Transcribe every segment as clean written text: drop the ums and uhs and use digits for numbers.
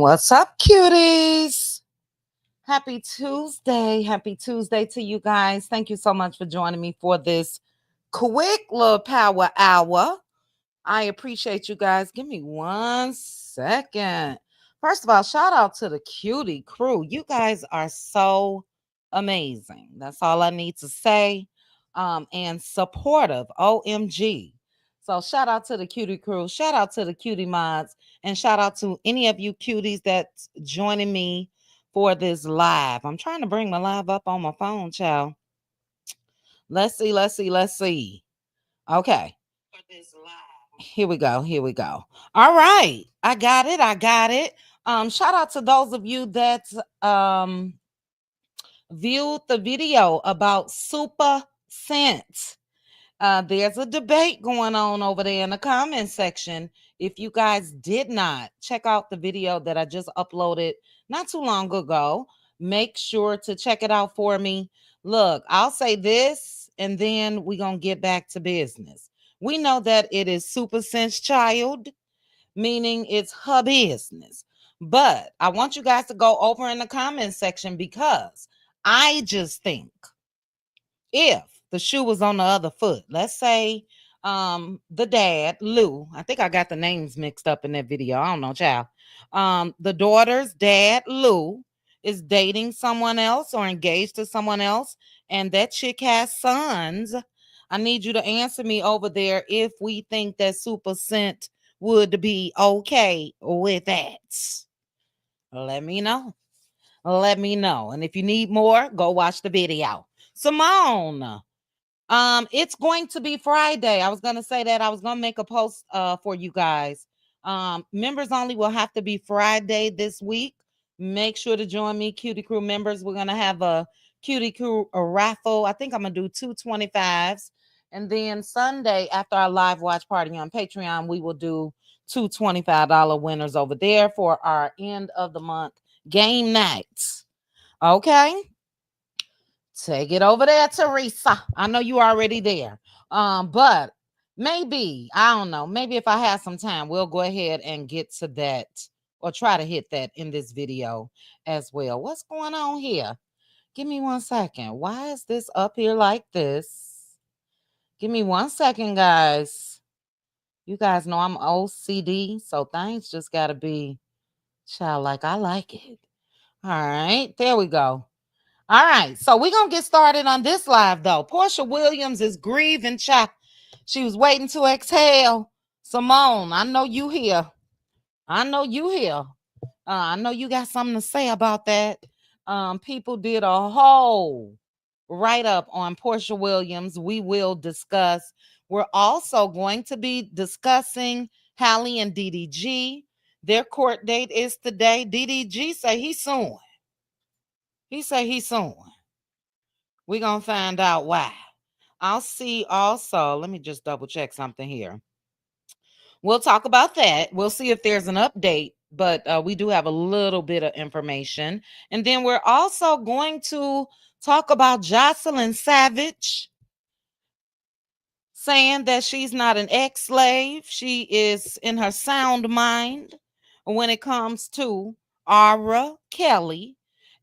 What's up, cuties? Happy Tuesday. Happy Tuesday to you guys. Thank you so much for joining me for this quick little power hour. I appreciate you guys. Give me 1 second. First of all, shout out to the cutie crew. You guys are so amazing. That's all I need to say. And supportive. OMG. So shout out to the cutie crew. Shout out to the cutie mods. And shout out to any of you cuties that's joining me for this live. I'm trying to bring my live up on my phone, child. Let's see. Okay. For this live. Here we go. All right. I got it. Shout out to those of you that viewed the video about super scent. There's a debate going on over there in the comment section. If you guys did not check out the video that I just uploaded not too long ago, make sure to check it out for me. Look, I'll say this and then we're going to get back to business. We know that it is Super Sense Child, meaning it's her business. But I want you guys to go over in the comment section because I just think if the shoe was on the other foot, let's say the dad, Lou, I think I got the names mixed up in that video. I don't know, child. The daughter's dad, Lou, is dating someone else or engaged to someone else, and that chick has sons. I need you to answer me over there if we think that Super Scent would be okay with that. Let me know. And if you need more, go watch the video. Simone, it's going to be Friday. I was going to say that. I was going to make a post for you guys. Members only will have to be Friday this week. Make sure to join me, Cutie Crew members. We're going to have a Cutie Crew raffle. I think I'm going to do 225s. And then Sunday, after our live watch party on Patreon, we will do two $25 winners over there for our end of the month game nights. Okay? Take it over there, Teresa. I know you already there. But maybe, I don't know, maybe if I have some time, we'll go ahead and get to that or try to hit that in this video as well. What's going on here? Give me 1 second. Why is this up here like this? Give me 1 second, guys. You guys know I'm OCD, so things just got to be childlike. I like it. All right, there we go. All right, so we're going to get started on this live, though. Porsha Williams is grieving, child. She was waiting to exhale. Simone, I know you here. I know you got something to say about that. People did a whole write-up on Porsha Williams. We will discuss. We're also going to be discussing Halle and DDG. Their court date is today. DDG say he's suing. He's suing. We're going to find out why. I'll see also. Let me just double check something here. We'll talk about that. We'll see if there's an update, but we do have a little bit of information. And then we're also going to talk about Jocelyn Savage saying that she's not an ex-slave. She is in her sound mind when it comes to Ara Kelly.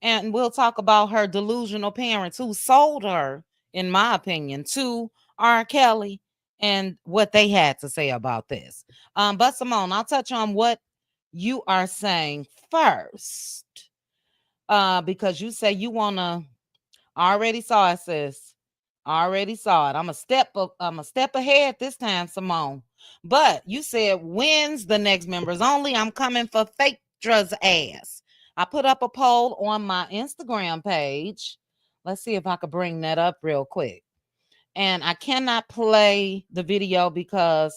And we'll talk about her delusional parents who sold her, in my opinion, to R. Kelly and what they had to say about this. But Simone, I'll touch on what you are saying first. Because you say you want to, already saw it, sis. Already saw it. I'm a step ahead this time, Simone. But you said when's the next members only? I'm coming for Phaedra's ass. I put up a poll on my Instagram page. Let's see if I could bring that up real quick. And I cannot play the video because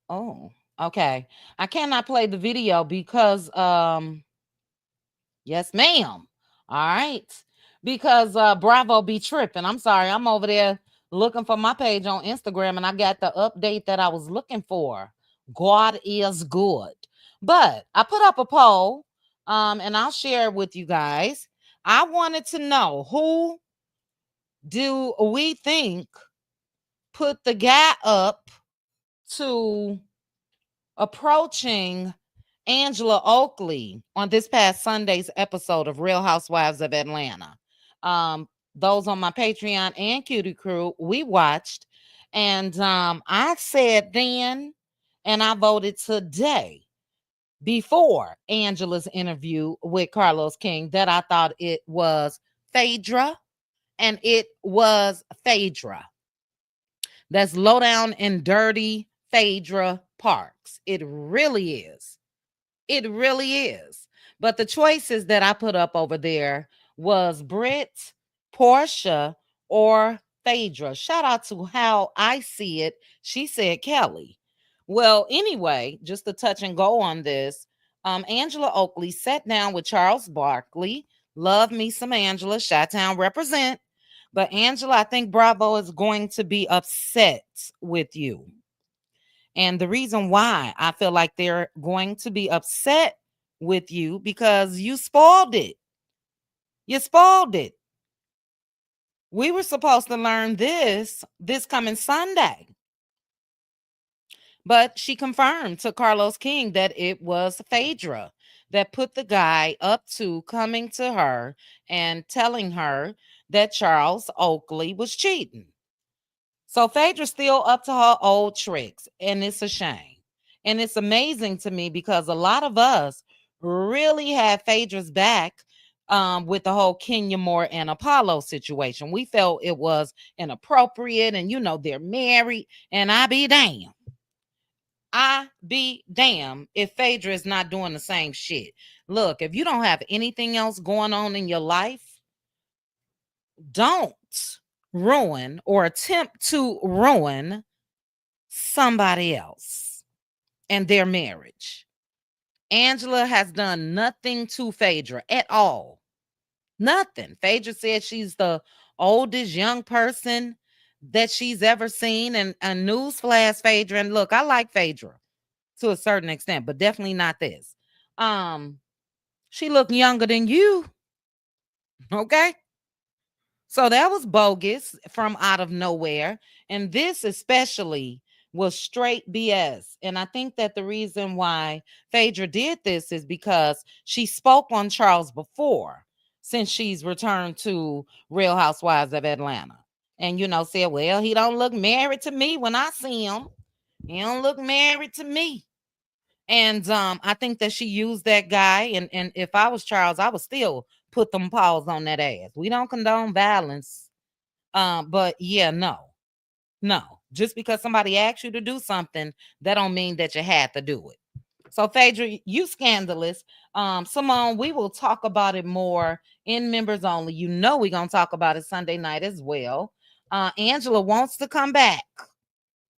okay. I cannot play the video because yes, ma'am. All right. Because Bravo be tripping. I'm sorry. I'm over there looking for my page on Instagram and I got the update that I was looking for. God is good. But I put up a poll and I'll share it with you guys. I wanted to know, who do we think put the guy up to approaching Angela Oakley on this past Sunday's episode of Real Housewives of Atlanta. Um, those on my Patreon and Cutie Crew, we watched, and I said then, and I voted today before Angela's interview with Carlos King that I thought it was Phaedra, and it was Phaedra. That's low down and dirty Phaedra Parks. It really is. It really is. But the choices that I put up over there was Britt, Porsha, or Phaedra. Shout out to how I see it. She said Kelly. Well, anyway, just to touch and go on this, Angela Oakley sat down with Charles Barkley. Love me some Angela. Chi-Town represent. But Angela, I think Bravo is going to be upset with you. And the reason why I feel like they're going to be upset with you because you spoiled it. You spoiled it. We were supposed to learn this coming Sunday. But she confirmed to Carlos King that it was Phaedra that put the guy up to coming to her and telling her that Charles Oakley was cheating. So Phaedra's still up to her old tricks, and it's a shame. And it's amazing to me because a lot of us really had Phaedra's back with the whole Kenya Moore and Apollo situation. We felt it was inappropriate, and they're married, and I be damned. I be damned if Phaedra is not doing the same shit. Look, if you don't have anything else going on in your life, don't ruin or attempt to ruin somebody else and their marriage. Angela has done nothing to Phaedra at all. Nothing. Phaedra said she's the oldest young person that she's ever seen. And a newsflash, Phaedra. And look, I like Phaedra to a certain extent, but definitely not this. She looked younger than you. Okay. So that was bogus from out of nowhere. And this especially was straight BS. And I think that the reason why Phaedra did this is because she spoke on Charles before, since she's returned to Real Housewives of Atlanta. And, said, well, he don't look married to me when I see him. He don't look married to me. And I think that she used that guy. And if I was Charles, I would still put them paws on that ass. We don't condone violence. But yeah, no. Just because somebody asks you to do something, that don't mean that you had to do it. So Phaedra, you scandalous. Simone, we will talk about it more in members only. We're gonna talk about it Sunday night as well. Angela wants to come back.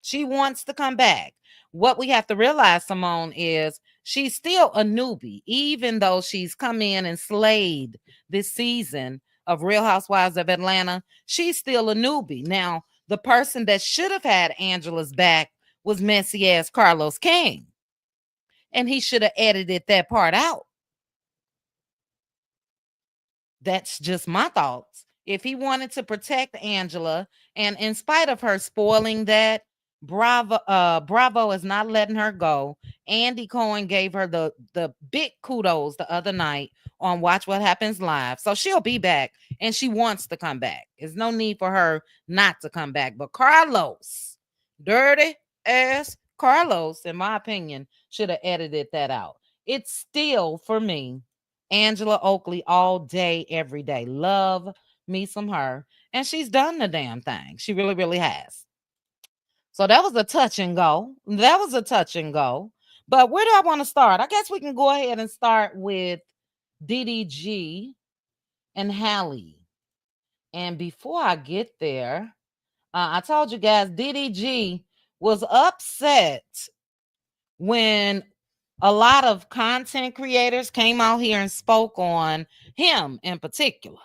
She wants to come back. What we have to realize, Simone, is she's still a newbie, even though she's come in and slayed this season of Real Housewives of Atlanta. She's still a newbie. Now, the person that should have had Angela's back was messy ass Carlos King. And he should have edited that part out. That's just my thoughts. If he wanted to protect Angela, and in spite of her spoiling that, Bravo is not letting her go. Andy Cohen gave her the big kudos the other night on Watch What Happens Live. So she'll be back, and she wants to come back. There's no need for her not to come back. But Carlos, dirty ass Carlos, in my opinion, should have edited that out. It's still, for me, Angela Oakley all day, every day. Love me some her. And she's done the damn thing. She really, really has. So that was a touch and go. But where do I want to start? I guess we can go ahead and start with DDG and Halle. And before I get there, I told you guys DDG was upset when a lot of content creators came out here and spoke on him in particular.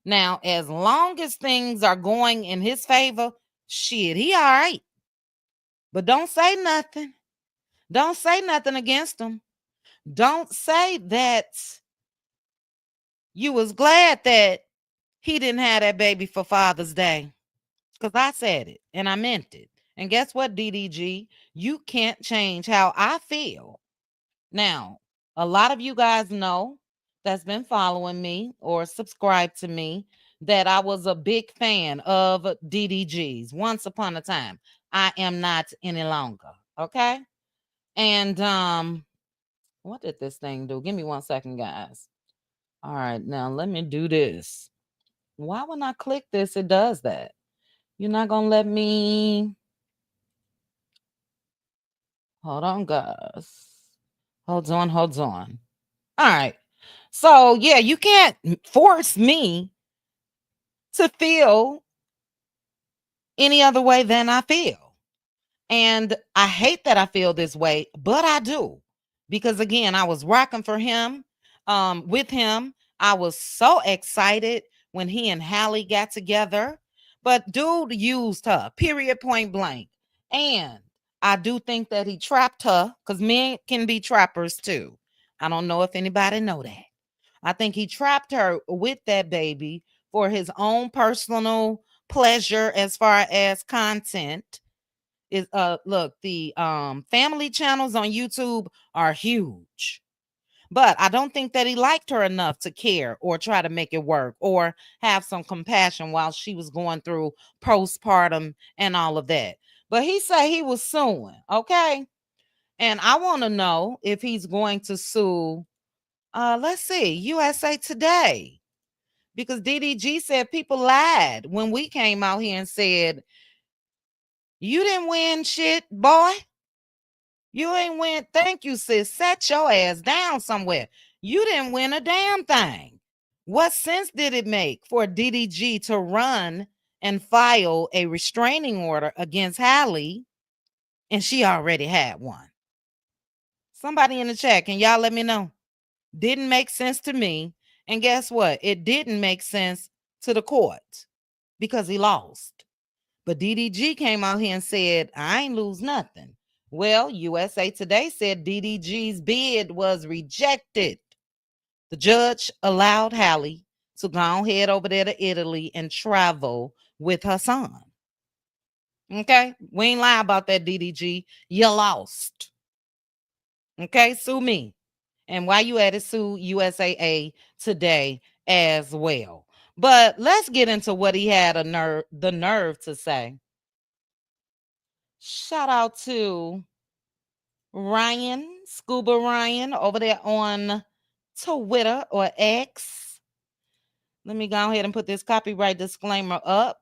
Now, as long as things are going in his favor, shit, he all right. But don't say nothing. Don't say nothing against him. Don't say that you was glad that he didn't have that baby for Father's Day. Because I said it and I meant it. And guess what, DDG? You can't change how I feel. Now, a lot of you guys know that's been following me or subscribed to me that I was a big fan of DDGs once upon a time. I am not any longer. Okay. And what did this thing do? Give me 1 second, guys. All right, now let me do this. Why when I click this, it does that? You're not gonna let me. Hold on, guys. Hold on, hold on. All right. So yeah, you can't force me to feel any other way than I feel. And I hate that I feel this way, but I do. Because again, I was rocking for him, with him. I was so excited when he and Halle got together. But dude used her, period, point blank. And I do think that he trapped her because men can be trappers too. I don't know if anybody know that. I think he trapped her with that baby for his own personal pleasure as far as content is look, the family channels on YouTube are huge. But I don't think that he liked her enough to care or try to make it work or have some compassion while she was going through postpartum and all of that. But he said he was suing, okay? And I want to know if he's going to sue let's see, USA Today. Because DDG said people lied when we came out here and said, you didn't win shit, boy. You ain't win. Thank you, sis. Set your ass down somewhere. You didn't win a damn thing. What sense did it make for DDG to run and file a restraining order against Halle and she already had one? Somebody in the chat, can y'all let me know? Didn't make sense to me. And guess what? It didn't make sense to the court because he lost. But DDG came out here and said, I ain't lose nothing. Well, USA Today said DDG's bid was rejected. The judge allowed Halle to go head over there to Italy and travel with her son. Okay? We ain't lie about that, DDG. You lost. Okay? Sue me. And while you at it, sue USAA Today as well. But let's get into what he had the nerve to say. Shout out to Ryan, Scuba Ryan, over there on Twitter or X. Let me go ahead and put this copyright disclaimer up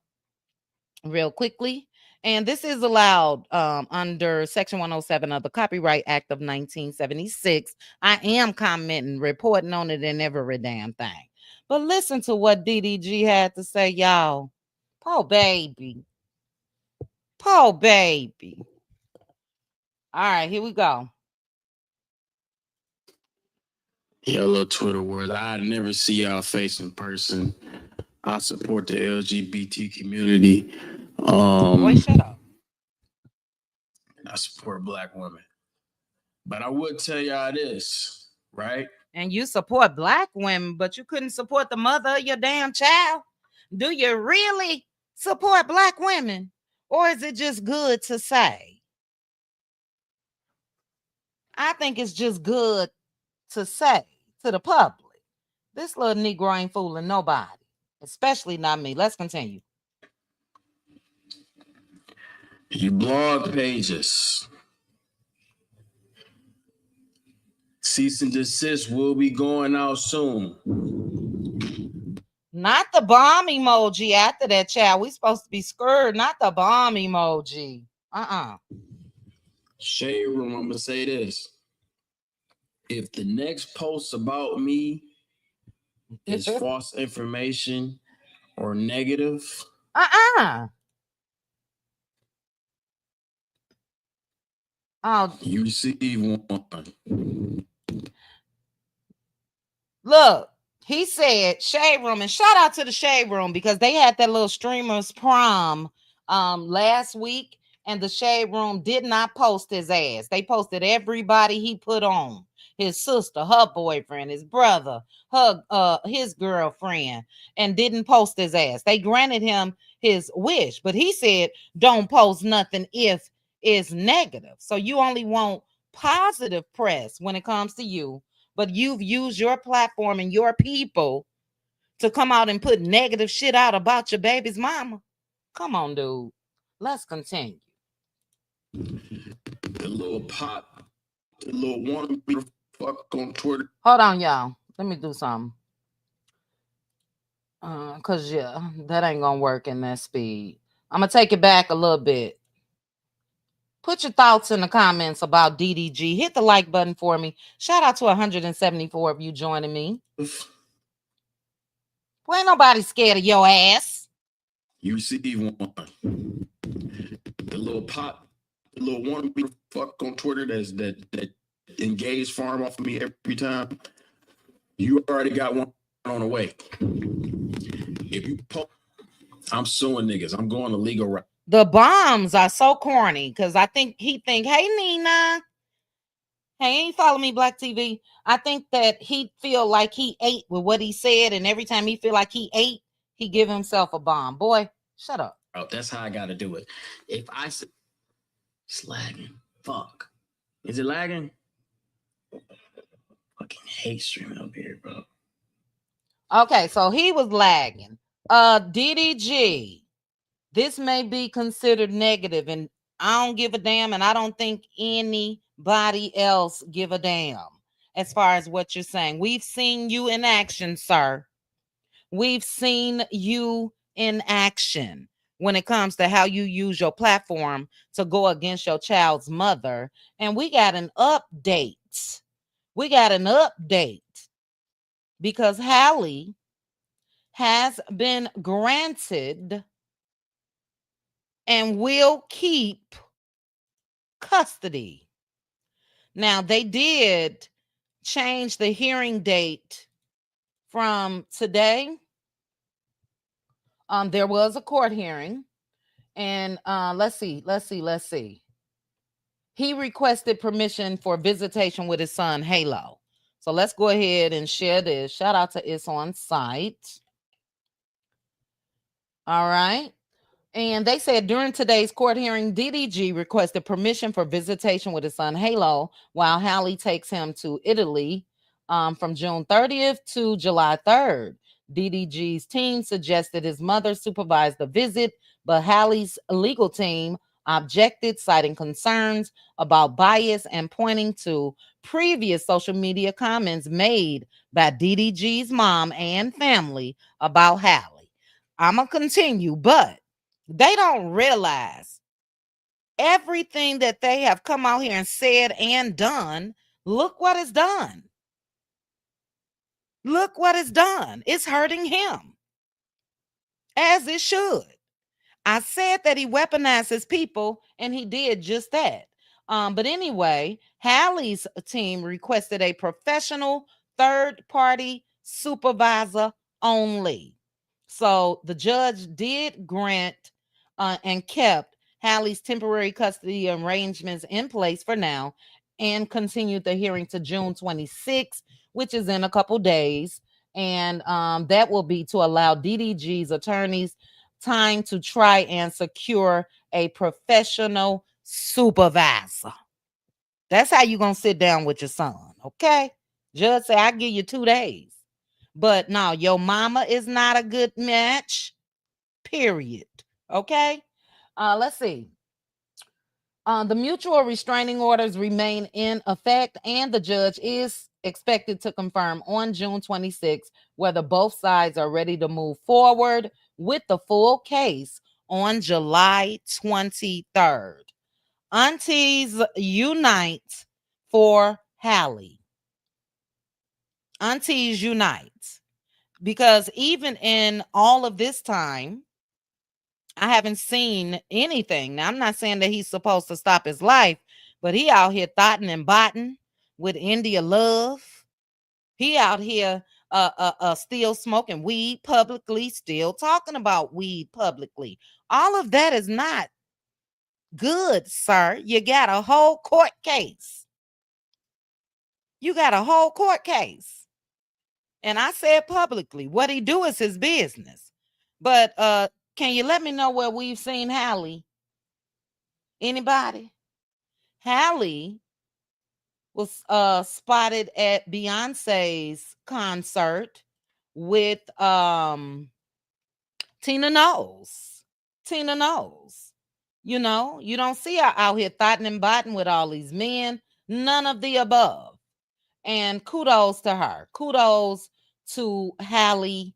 real quickly. And this is allowed under Section 107 of the Copyright Act of 1976. I am commenting, reporting on it and every damn thing. But listen to what DDG had to say, y'all. Poor baby. Poor baby. All right, here we go. Hello, Twitter world. I never see y'all face in person. I support the LGBT community. Boy, shut up. I support Black women. But I would tell y'all this, right? And you support Black women, but you couldn't support the mother of your damn child. Do you really support Black women? Or is it just good to say? I think it's just good to say to the public. This little Negro ain't fooling nobody, especially not me. Let's continue. Your blog pages. Cease and desist will be going out soon. Not the bomb emoji after that, child. We supposed to be scared, not the bomb emoji. Shade room, I'm gonna say this. If the next post about me is false information or negative, oh, you receive one. Look, he said Shade Room, and shout out to the Shade Room because they had that little streamers prom last week, and the Shade Room did not post his ass. They posted everybody he put on. His sister, her boyfriend, his brother, her his girlfriend, and didn't post his ass. They granted him his wish. But he said, don't post nothing if it's negative. So you only want positive press when it comes to you, but you've used your platform and your people to come out and put negative shit out about your baby's mama. Come on, dude. Let's continue. The little pop, the little wanna be fuck on Twitter. Hold on, y'all. Let me do something. Cause yeah, that ain't gonna work in that speed. I'm gonna take it back a little bit. Put your thoughts in the comments about DDG. Hit the like button for me. Shout out to 174 of you joining me. Well, ain't nobody scared of your ass. You see one. The little pop, the little wanna be fuck on Twitter that engage farm off of me every time. You already got one on the way. If you post, I'm suing niggas. I'm going to legal route. The bombs are so corny because I think he think, hey Nina, hey, ain't follow me, Black TV. I think that he feel like he ate with what he said, and every time he feel like he ate, he give himself a bomb. Boy, shut up. Oh, that's how I gotta do it. If I say it's lagging, fuck. Is it lagging? Fucking hate streaming up here, bro. Okay, so he was lagging. DDG, this may be considered negative, and I don't give a damn, and I don't think anybody else give a damn as far as what you're saying. We've seen you in action, sir. We've seen you in action when it comes to how you use your platform to go against your child's mother. And we got an update. We got an update because Halle has been granted and will keep custody. Now, they did change the hearing date from today. There was a court hearing, and let's see. He requested permission for visitation with his son, Halo. So let's go ahead and share this. Shout out to It's On Site. All right. And they said during today's court hearing, DDG requested permission for visitation with his son Halo while Halle takes him to Italy from June 30th to July 3rd. DDG's team suggested his mother supervise the visit, but Halle's legal team objected, citing concerns about bias and pointing to previous social media comments made by DDG's mom and family about Halle. I'm going to continue, but they don't realize everything that they have come out here and said and done. Look what it's done. Look what it's done. It's hurting him, as it should. I said that he weaponized his people, and he did just that. But anyway, Halle's team requested a professional third-party supervisor only. So the judge did grant and kept Halle's temporary custody arrangements in place for now and continued the hearing to June 26th, which is in a couple days. And that will be to allow DDG's attorneys time to try and secure a professional supervisor. That's how you're going to sit down with your son, okay? Judge say, I give you 2 days. But no, your mama is not a good match, period. Okay? Let's see. The mutual restraining orders remain in effect, and the judge is expected to confirm on June 26th whether both sides are ready to move forward with the full case on July 23rd. Aunties unite for Halle. Aunties unite. Because even in all of this time, I haven't seen anything. Now, I'm not saying that he's supposed to stop his life, but he out here thotting and botting with India Love. He out here still smoking weed publicly, still talking about weed publicly. All of that is not good, sir. You got a whole court case. You got a whole court case. And I said publicly, what he do is his business. But Can you let me know where we've seen Halle? Anybody? Halle was spotted at Beyonce's concert with Tina Knowles. Tina Knowles. You know, you don't see her out here thotting and botting with all these men. None of the above. And kudos to her. Kudos to Halle.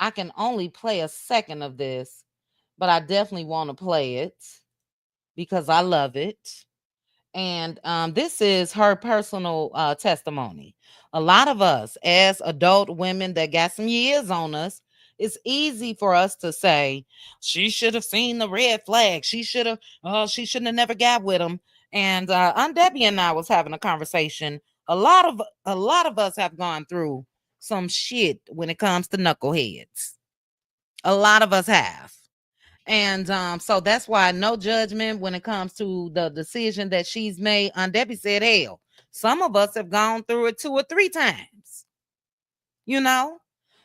I can only play a second of this, but I definitely want to play it because I love it. And this is her personal testimony. A lot of us, as adult women that got some years on us, it's easy for us to say she should have seen the red flag. She should have. Oh, she shouldn't have never got with him. And Aunt Debbie and I was having a conversation. A lot of us have gone through some shit when it comes to knuckleheads. A lot of us have. And so that's why no judgment when it comes to the decision that she's made. Aunt Debbie said, hell, some of us have gone through it 2 or 3 times, you know?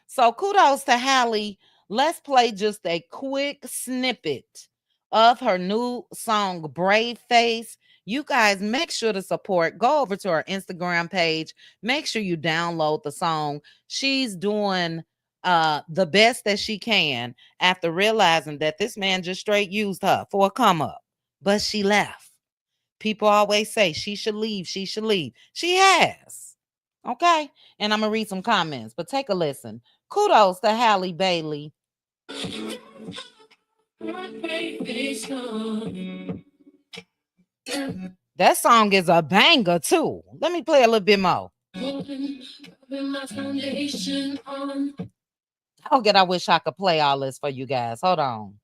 So kudos to Halle. Let's play just a quick snippet of her new song, Brave Face. You guys make sure to support. Go over to her Instagram page. Make sure you download the song. She's doing the best that she can after realizing that this man just straight used her for a come up. But she left. People always say she should leave. She should leave. She has. Okay. And I'm going to read some comments, but take a listen. Kudos to Halle Bailey. That song is a banger too. Let me play a little bit more. Oh, God, I wish I could play all this for you guys. Hold on.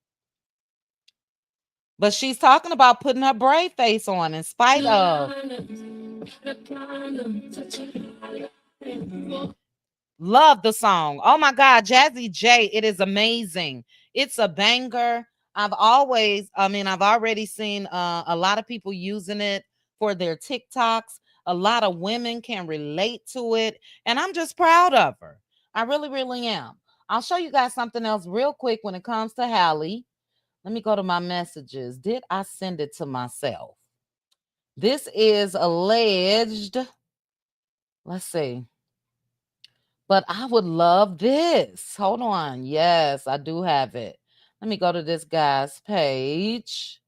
But she's talking about putting her brave face on in spite of. Love the song. Oh my God, Jazzy J, it is amazing. It's a banger. I've already seen a lot of people using it for their TikToks. A lot of women can relate to it. And I'm just proud of her. I really, really am. I'll show you guys something else real quick when it comes to Halle. Let me go to my messages. Did I send it to myself? This is alleged. Let's see. But I would love this. Hold on. Yes, I do have it. Let me go to this guy's page.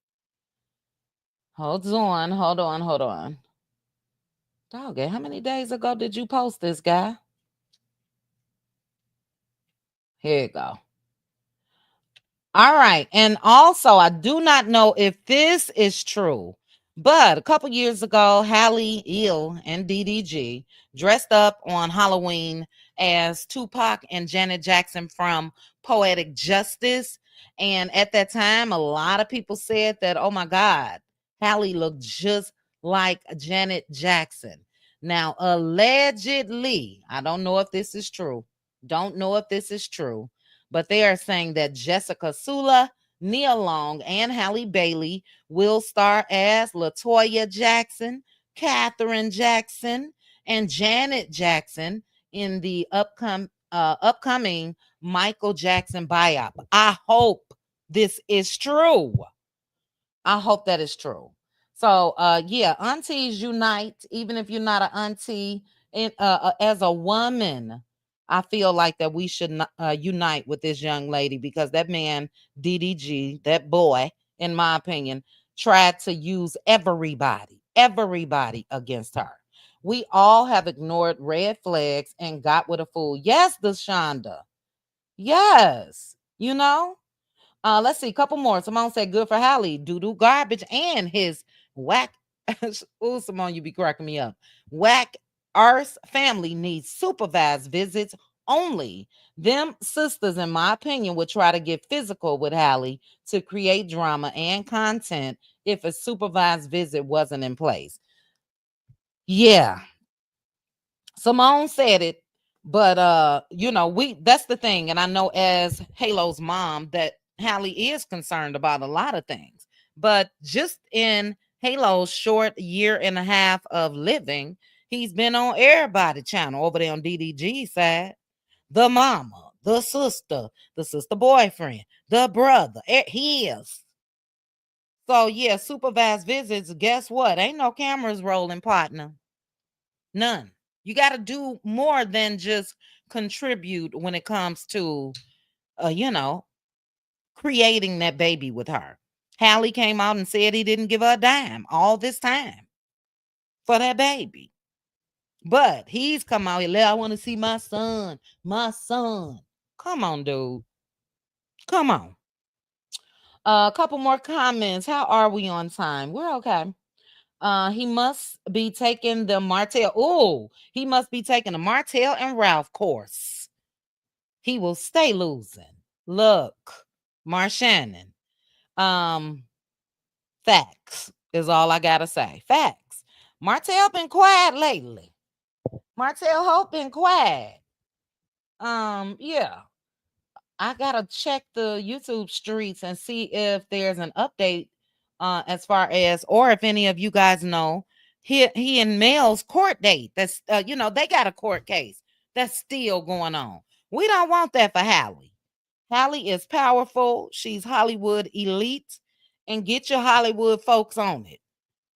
Hold on. Dog, how many days ago did you post this, guy? Here you go. All right. And also, I do not know if this is true, but a couple years ago, Halle and DDG dressed up on Halloween as Tupac and Janet Jackson from Poetic Justice. And at that time, a lot of people said that, oh my God, Halle looked just like Janet Jackson. Now, allegedly, I don't know if this is true. But they are saying that Jessica Sula, Nia Long, and Halle Bailey will star as LaToya Jackson, Katherine Jackson, and Janet Jackson in the upcoming Michael Jackson biop. I hope this is true. I hope that is true. So, yeah, aunties unite. Even if you're not an auntie, as a woman, I feel like that we should unite with this young lady because that man, DDG, that boy, in my opinion, tried to use everybody against her. We all have ignored red flags and got with a fool. Yes, Deshonda. Yes. You know? Let's see, a couple more. Simone said, good for Halle. Doo-doo garbage and his whack. Oh, Simone, you be cracking me up. Whack arse family needs supervised visits only. Them sisters, in my opinion, would try to get physical with Halle to create drama and content if a supervised visit wasn't in place. Yeah. Simone said it, but that's the thing. And I know as Halo's mom that Halle is concerned about a lot of things. But just in Halo's short year and a half of living, he's been on everybody channel over there on DDG side. The mama, the sister boyfriend, the brother, his. So yeah, supervised visits, guess what? Ain't no cameras rolling, partner. None. You got to do more than just contribute when it comes to, you know, creating that baby with her. Halle came out and said he didn't give her a dime all this time for that baby. But he's come out here, I want to see my son. My son. Come on, dude. Come on. A couple more comments. How are we on time? We're okay. He must be taking the Martell. Oh, he must be taking the Martell and Ralph course. He will stay losing. Look, Marshannon. Facts is all I gotta say. Facts. Martell been quiet lately. Martell Hope been quiet. Yeah. I gotta check the YouTube streets and see if there's an update as far as, or if any of you guys know he and Mel's court date. That's they got a court case that's still going on. We don't want that for Halle. Halle is powerful. She's Hollywood elite, and get your Hollywood folks on it.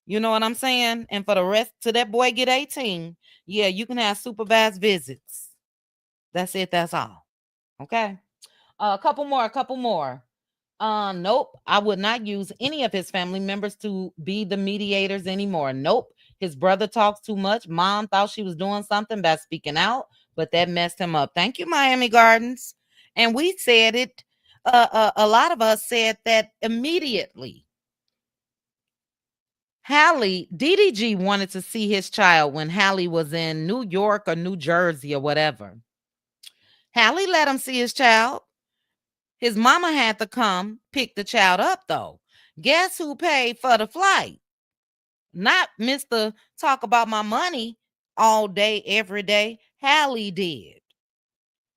You know what I'm saying? And for the rest, till that boy get 18, yeah, you can have supervised visits. That's it. That's all. Okay. A couple more. Nope. I would not use any of his family members to be the mediators anymore. Nope. His brother talks too much. Mom thought she was doing something by speaking out, but that messed him up. Thank you, Miami Gardens. And we said it. A lot of us said that immediately. Halle, DDG wanted to see his child when Halle was in New York or New Jersey or whatever. Halle let him see his child. His mama had to come pick the child up, though. Guess who paid for the flight? Not Mr. Talk about my money all day, every day. Halle did.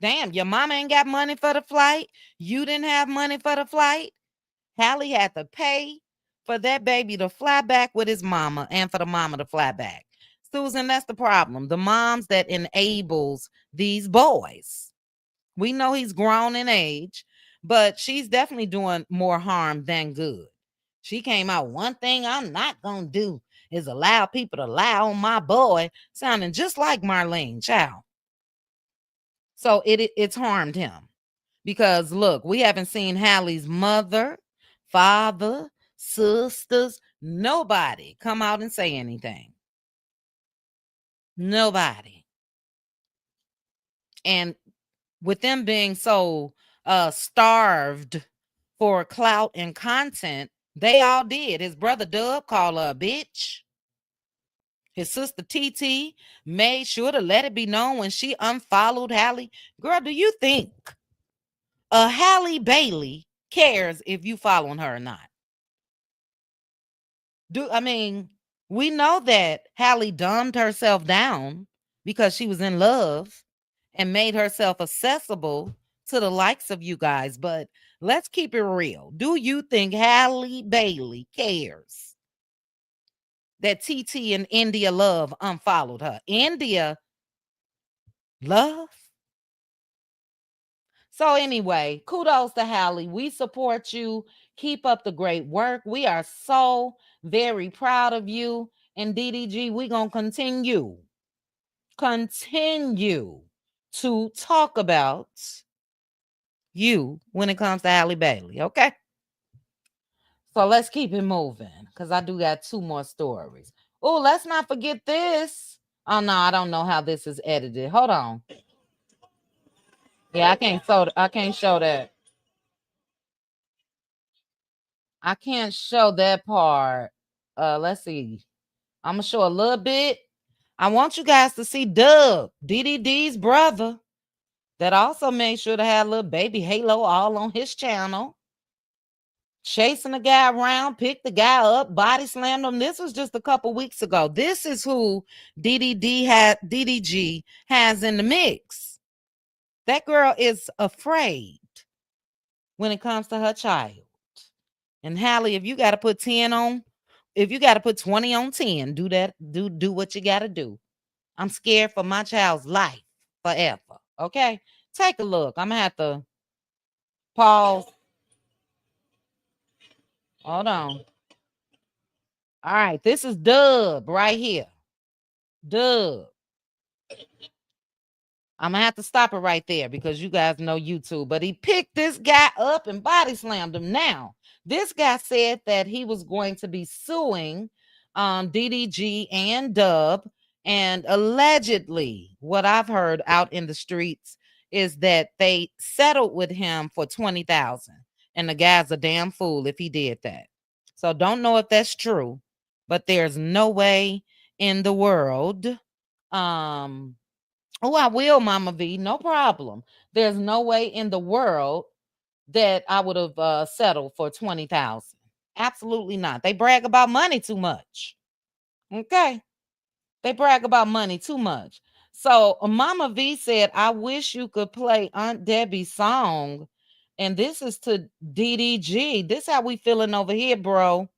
Damn, your mama ain't got money for the flight. You didn't have money for the flight. Halle had to pay for that baby to fly back with his mama and for the mama to fly back. Susan, that's the problem. The moms that enables these boys. We know he's grown in age, but she's definitely doing more harm than good. She came out, one thing I'm not going to do is allow people to lie on my boy, sounding just like Marlene, child. So it's harmed him. Because look, we haven't seen Halle's mother, father, sisters, nobody come out and say anything. Nobody. And with them being so starved for clout and content, they all did. His brother Dub called her a bitch. His sister TT made sure to let it be known when she unfollowed Halle. Girl, do you think Halle Bailey cares if you following her or not? We know that Halle dumbed herself down because she was in love and made herself accessible to the likes of you guys. But let's keep it real. Do you think Halle Bailey cares that TT and India Love unfollowed her? India Love? So anyway, kudos to Halle. We support you. Keep up the great work. We are so very proud of you. And DDG, we're going to continue to talk about you when it comes to Halle Bailey, okay? So let's keep it moving because I do got two more stories. Oh, let's not forget this. Oh, no, I don't know how this is edited. Hold on. Yeah, I can't show that. I can't show that part. Let's see. I'm gonna show a little bit. I want you guys to see Dub, DDD's brother, that also made sure to have a little baby Halo all on his channel. Chasing the guy around, picked the guy up, body slammed him. This was just a couple weeks ago. This is who DDG has in the mix. That girl is afraid when it comes to her child. And Halle, if you got to put 10 on, if you got to put 20 on 10, do that. Do what you got to do. I'm scared for my child's life forever. Okay. Take a look. I'm gonna have to pause. Hold on. All right, this is Dub right here. Dub. I'm gonna have to stop it right there because you guys know YouTube. But he picked this guy up and body slammed him. Now, this guy said that he was going to be suing DDG and Dub, and allegedly, what I've heard out in the streets is that they settled with him for $20,000, and the guy's a damn fool if he did that. So don't know if that's true, but there's no way in the world. Oh, I will, Mama V. No problem. There's no way in the world that I would have settled for 20,000. Absolutely not. They brag about money too much. Okay. They brag about money too much. So Mama V said, I wish you could play Aunt Debbie's song. And this is to DDG. This how we feeling over here, bro.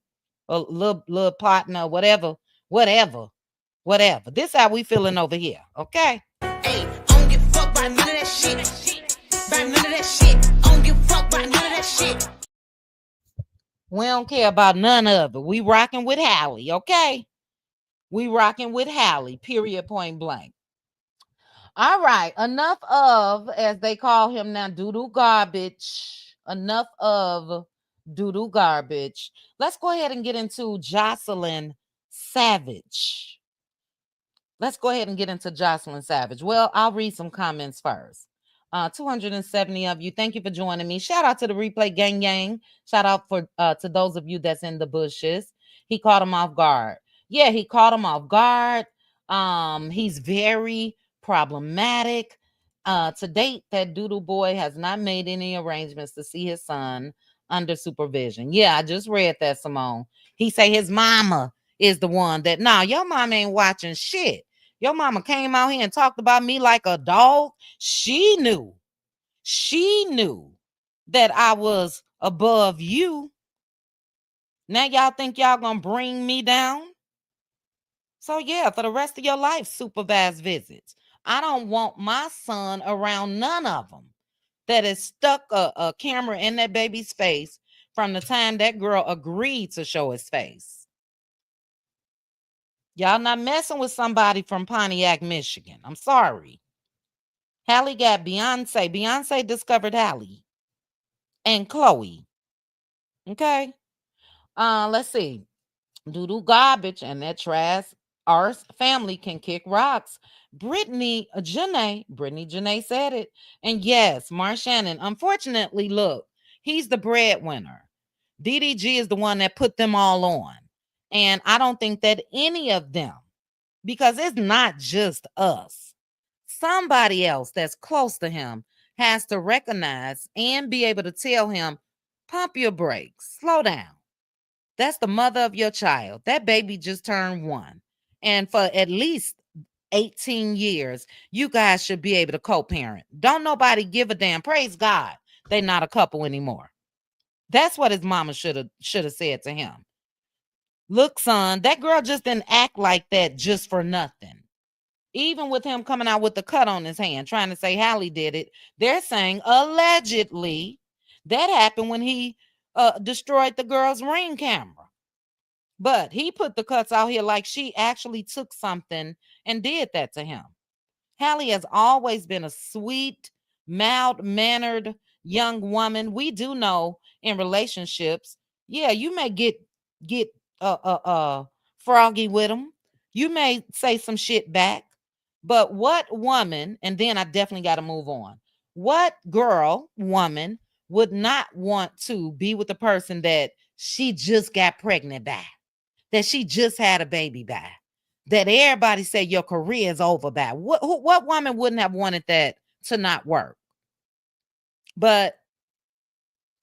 A little partner, whatever. This how we feeling over here. Okay. Hey, I don't give a fuck about none of that shit. About none of that shit. I don't give a fuck about none of that shit. We don't care about none of it. We rocking with Halle, okay? We rocking with Halle, period, point blank. All right, enough of, as they call him now, doo-doo garbage. Enough of doo-doo garbage. Let's go ahead and get into Jocelyn Savage. Let's go ahead and get into Jocelyn Savage. Well, I'll read some comments first. 270 of you. Thank you for joining me. Shout out to the replay gang. Shout out to those of you that's in the bushes. He caught him off guard. Yeah, he caught him off guard. He's very problematic. To date, that doodle boy has not made any arrangements to see his son under supervision. Yeah, I just read that, Simone. He say his mama is the one that, nah, your mama ain't watching shit. Your mama came out here and talked about me like a dog. She knew that I was above you. Now y'all think y'all gonna bring me down? So yeah, for the rest of your life, supervised visits. I don't want my son around none of them that has stuck a camera in that baby's face from the time that girl agreed to show his face. Y'all not messing with somebody from Pontiac, Michigan. I'm sorry. Halle got Beyonce. Beyonce discovered Halle and Chloe. Okay. Let's see. Doodoo garbage and that trash. Our family can kick rocks. Brittany Janae said it. And yes, Mar Shannon. Unfortunately, look, he's the breadwinner. DDG is the one that put them all on. And I don't think that any of them, because it's not just us, somebody else that's close to him has to recognize and be able to tell him, pump your brakes, slow down. That's the mother of your child. That baby just turned 1. And for at least 18 years, you guys should be able to co-parent. Don't nobody give a damn. Praise God, they not a couple anymore. That's what his mama should have said to him. Look, son, that girl just didn't act like that just for nothing. Even with him coming out with the cut on his hand, trying to say Halle did it, they're saying allegedly that happened when he destroyed the girl's ring camera. But he put the cuts out here like she actually took something and did that to him. Halle has always been a sweet, mild-mannered young woman. We do know in relationships, yeah, you may get froggy with him. You may say some shit back. But what woman, and then I definitely got to move on. What woman would not want to be with a person that she just got pregnant by, that she just had a baby by, that everybody say your career is over by? What woman wouldn't have wanted that to not work? But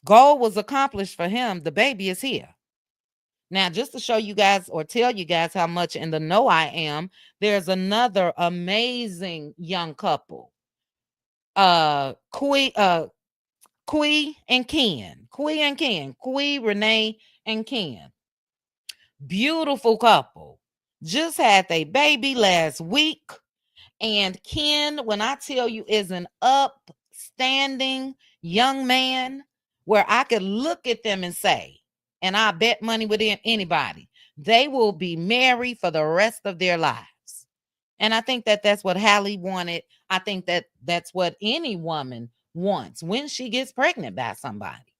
goal was accomplished for him. The baby is here. Now, just to show you guys or tell you guys how much in the know I am, there's another amazing young couple. Kui and Ken. Kui, Renee, and Ken. Beautiful couple. Just had their baby last week. And Ken, when I tell you, is an up standing young man where I could look at them and say, and I bet money with anybody, they will be married for the rest of their lives. And I think that that's what Halle wanted. I think that that's what any woman wants when she gets pregnant by somebody.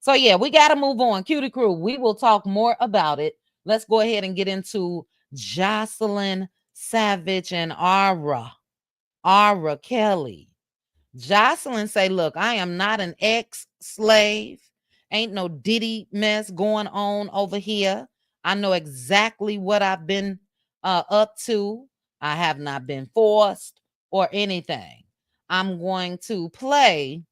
So yeah, we got to move on. Cutie Crew, we will talk more about it. Let's go ahead and get into Jocelyn Savage and Ara Kelly. Jocelyn say, look, I am not an ex-slave. Ain't no Diddy mess going on over here. I know exactly what I've been up to. I have not been forced or anything. I'm going to play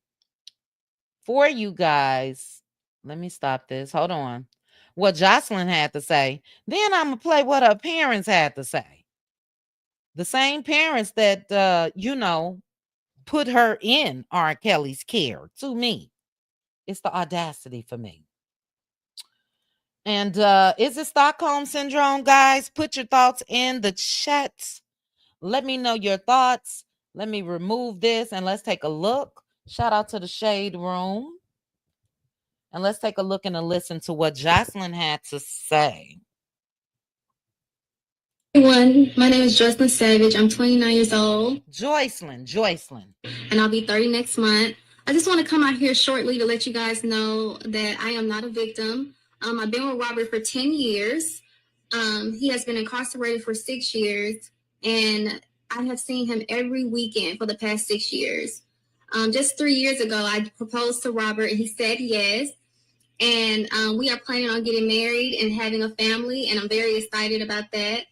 for you guys. Let me stop this. Hold on. What Jocelyn had to say. Then I'm going to play what her parents had to say. The same parents that, put her in R. Kelly's care to me. It's the audacity for me. And is it Stockholm Syndrome, guys? Put your thoughts in the chat. Let me know your thoughts. Let me remove this and let's take a look. Shout out to the Shade Room. And let's take a look and a listen to what Jocelyn had to say. Everyone, my name is Jocelyn Savage. I'm 29 years old. Jocelyn. And I'll be 30 next month. I just want to come out here shortly to let you guys know that I am not a victim. I've been with Robert for 10 years. He has been incarcerated for 6 years. And I have seen him every weekend for the past 6 years. Just 3 years ago, I proposed to Robert and he said yes. And we are planning on getting married and having a family. And I'm very excited about that.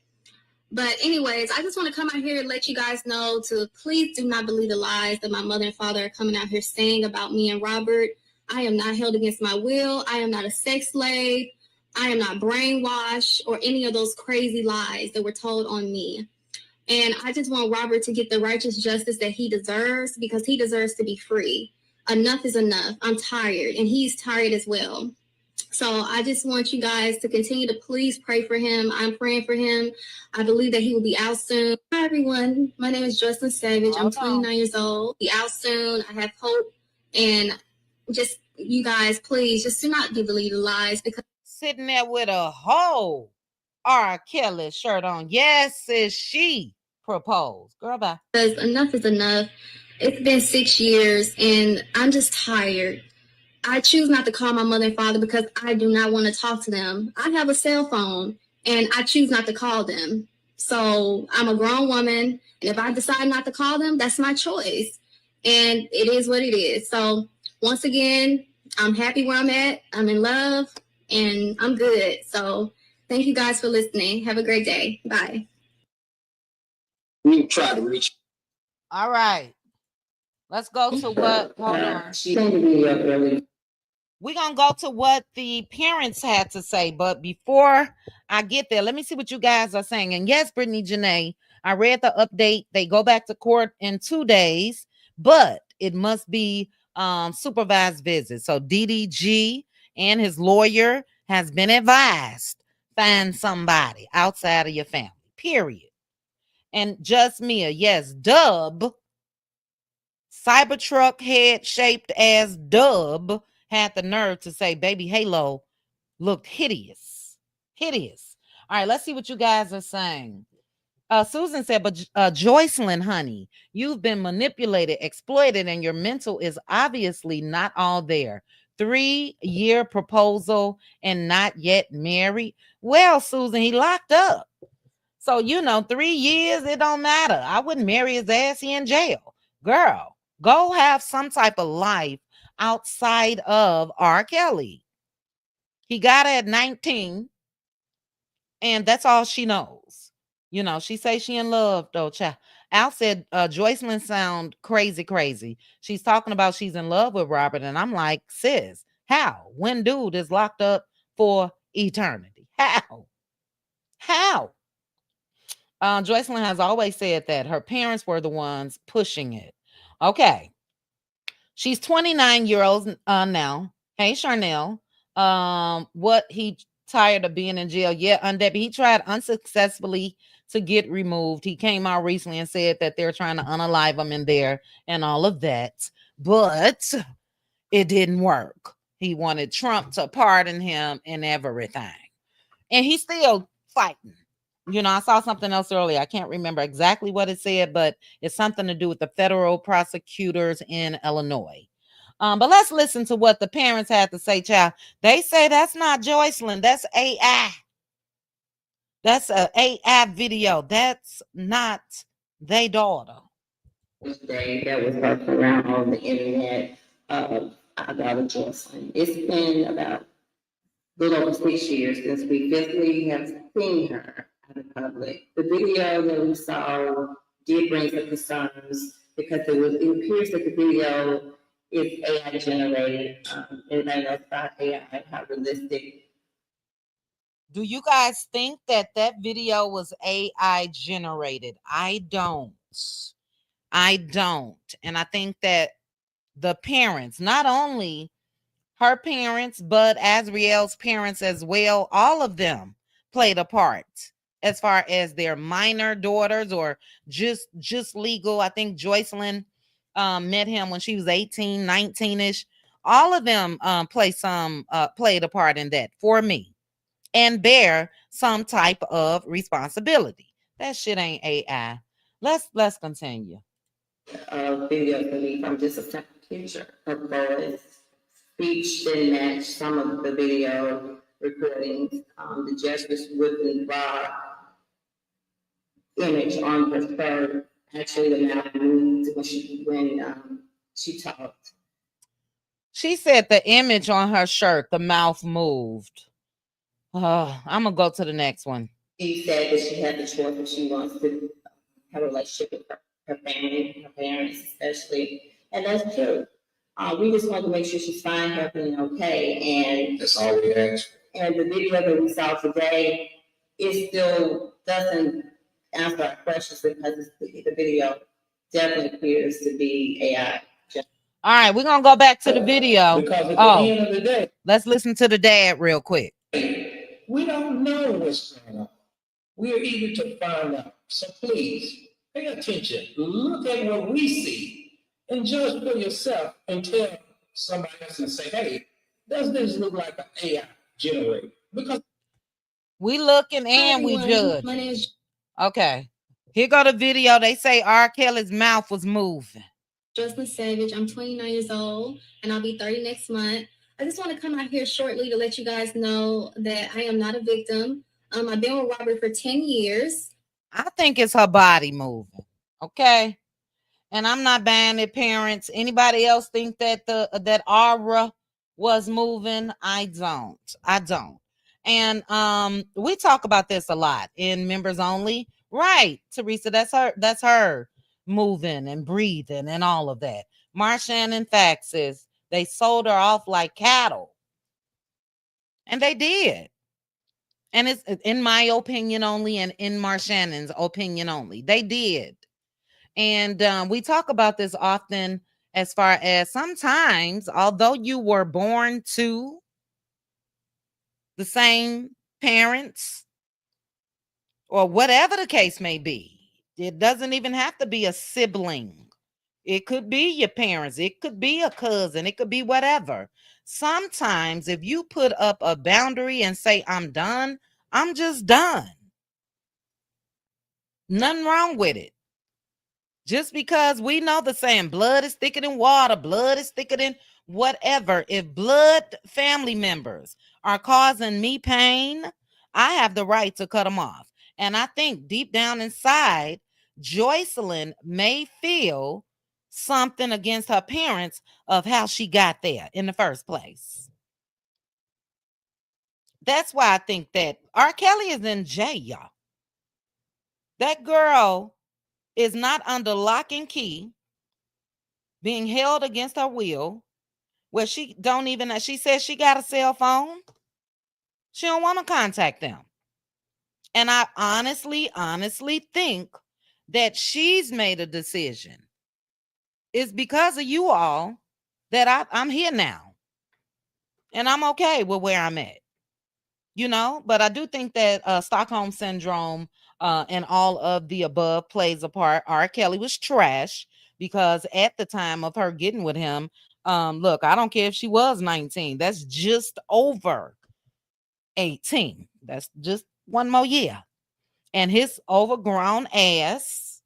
But anyways, I just want to come out here and let you guys know to please do not believe the lies that my mother and father are coming out here saying about me and Robert. I am not held against my will. I am not a sex slave. I am not brainwashed or any of those crazy lies that were told on me. And I just want Robert to get the righteous justice that he deserves because he deserves to be free. Enough is enough. I'm tired and he's tired as well. So I just want you guys to continue to please pray for him. I'm praying for him. I believe that he will be out soon. Hi, everyone. My name is Jocelyn Savage. I'm 29 years old. Be out soon. I have hope. And just, you guys, please, just do not believe the lies. Because sitting there with a whole R. Kelly shirt on. Yes, is she proposed. Girl, bye. Because enough is enough. It's been 6 years, and I'm just tired. I choose not to call my mother and father because I do not want to talk to them. I have a cell phone and I choose not to call them. So I'm a grown woman. And if I decide not to call them, that's my choice. And it is what it is. So once again, I'm happy where I'm at. I'm in love and I'm good. So thank you guys for listening. Have a great day. Bye. We try to reach. All right. Let's go to what? Hold on. We're going to go to what the parents had to say. But before I get there, let me see what you guys are saying. And yes, Brittany Janae, I read the update. They go back to court in 2 days, but it must be supervised visits. So DDG and his lawyer has been advised, find somebody outside of your family, period. And just Mia, yes, Dub, Cybertruck head shaped as Dub, had the nerve to say baby Halo looked hideous. All right, let's see what you guys are saying. Susan said, but Jocelyn, honey, you've been manipulated, exploited, and your mental is obviously not all there. 3-year proposal and not yet married. Well, Susan, he locked up. So, 3 years, it don't matter. I wouldn't marry his ass. He in jail. Girl, go have some type of life outside of R. Kelly. He got her at 19, and that's all she knows. She say she in love, though, child. Al said, Jocelyn sound crazy. She's talking about she's in love with Robert, and I'm like, sis, how? When dude is locked up for eternity? How? Jocelyn has always said that her parents were the ones pushing it. Okay. She's 29 years old now. Hey, Charnel. What he tired of being in jail? Yeah, Undebbie. He tried unsuccessfully to get removed. He came out recently and said that they're trying to unalive him in there and all of that. but it didn't work. He wanted Trump to pardon him and everything. And he's still fighting. You know, I saw something else earlier. I can't remember exactly what it said, but it's something to do with the federal prosecutors in Illinois. But let's listen to what the parents had to say, child. They say that's not Jocelyn. That's AI. That's an AI video. That's not their daughter. Day that was working around on the internet about Jocelyn. It's been about a little over 6 years since we physically have seen her out in public. The video that we saw did bring some concerns because it appears that the video is AI generated. Everybody knows about AI, how realistic. Do you guys think that that video was AI generated? I don't. And I think that the parents, not only her parents, but Azriel's parents as well, all of them played a part as far as their minor daughters or just legal. I think Jocelyn met him when she was 18, 19-ish. All of them played a part in that for me and bear some type of responsibility. That shit ain't AI. Let's continue. Video to me from just a simple picture. Her voice, speech didn't match some of the video recordings. The judge was wouldn't draw image on her shirt. Actually, the mouth moved when she talked. She said the image on her shirt, the mouth moved. Oh, I'm gonna go to the next one. She said that she had the choice if she wants to have a relationship with her family, her parents especially, and that's true. We just want to make sure she's fine, healthy, and okay. And That's all we ask. And the video that we saw today, it still doesn't answer our questions because the video definitely appears to be AI. All right, we're gonna go back to the video. Because at the end of the day, let's listen to the dad real quick. we don't know what's going on. We are eager to find out. So please pay attention. Look at what we see and judge for yourself and tell somebody else and say, hey, does this look like an AI generator? Because we looking and we judge. Okay. Here go the video. They say R. Kelly's mouth was moving. Jocelyn Savage. I'm 29 years old and I'll be 30 next month. I just want to come out here shortly to let you guys know that I am not a victim. I've been with Robert for 10 years. I think it's her body moving. Okay. And I'm not buying it, parents. Anybody else think that that aura was moving? I don't. And we talk about this a lot in members only. Right, Teresa, that's her moving and breathing and all of that. Marshannon and faxes, they sold her off like cattle. And they did. And it's in my opinion only and in Marshannon's opinion only. They did. And we talk about this often as far as sometimes, although you were born to the same parents or whatever the case may be, it doesn't even have to be a sibling. It could be your parents. It could be a cousin. It could be whatever. Sometimes if you put up a boundary and say, I'm done, I'm just done. Nothing wrong with it. Just because we know the saying, blood is thicker than water, blood is thicker than whatever. If blood family members are causing me pain, I have the right to cut them off. And I think deep down inside, Jocelyn may feel something against her parents of how she got there in the first place. That's why I think that R. Kelly is in jail, y'all. That girl is not under lock and key, being held against her will, where she says she got a cell phone. She don't want to contact them. And I honestly think that she's made a decision. It's because of you all that I'm here now. And I'm okay with where I'm at. But I do think that Stockholm Syndrome and all of the above plays a part. R. Kelly was trash. because at the time of her getting with him, look, I don't care if she was 19. That's just over 18. That's just one more year. And his overgrown ass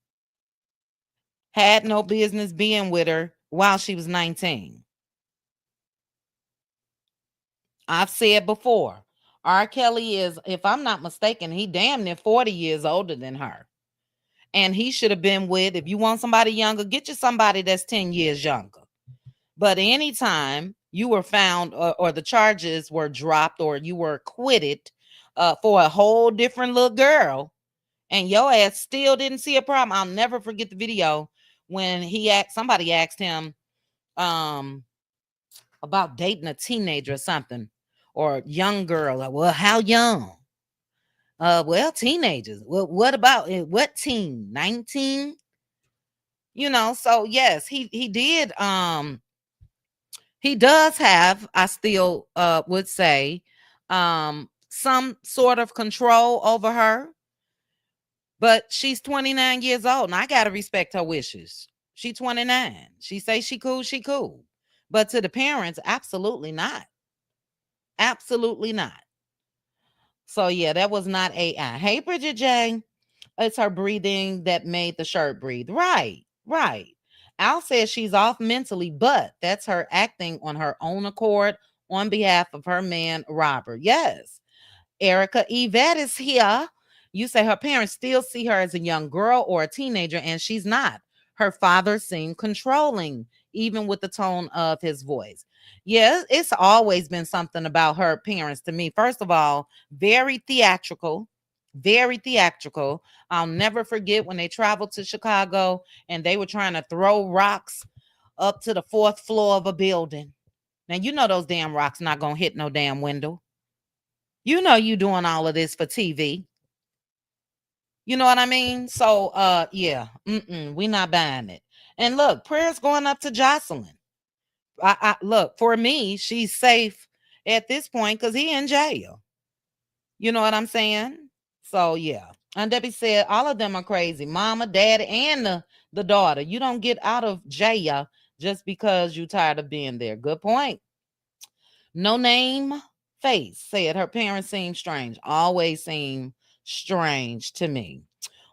had no business being with her while she was 19. I've said before, R. Kelly is, if I'm not mistaken, he damn near 40 years older than her. And he should have been with, if you want somebody younger, get you somebody that's 10 years younger. But anytime you were found or the charges were dropped or you were acquitted for a whole different little girl, and your ass still didn't see a problem. I'll never forget the video when somebody asked him about dating a teenager or something, or young girl. Like, well, how young? Well, teenagers. Well, what about what teen? 19? So yes, he did. He does have, I still would say, some sort of control over her. But she's 29 years old, and I gotta respect her wishes. She's 29. She say she cool, she cool. But to the parents, absolutely not. Absolutely not. So yeah, that was not AI. Hey, Bridget J. It's her breathing that made the shirt breathe. Right, right. Al says she's off mentally, but that's her acting on her own accord on behalf of her man, Robert. Yes. Erica Yvette is here. You say her parents still see her as a young girl or a teenager, and she's not. Her father seemed controlling, even with the tone of his voice. Yeah, it's always been something about her parents to me. First of all, very theatrical, very theatrical. I'll never forget when they traveled to Chicago and they were trying to throw rocks up to the 4th floor of a building. Now, you know those damn rocks not going to hit no damn window. You know you doing all of this for TV. You know what I mean? So yeah, we not buying it. And look, prayers going up to Jocelyn. I look, for me, she's safe at this point because he in jail. You know what I'm saying? So yeah. And Debbie said all of them are crazy. Mama, daddy, and the daughter. You don't get out of jail just because you tired of being there. Good point. No name face said her parents seem strange. Always seem strange to me.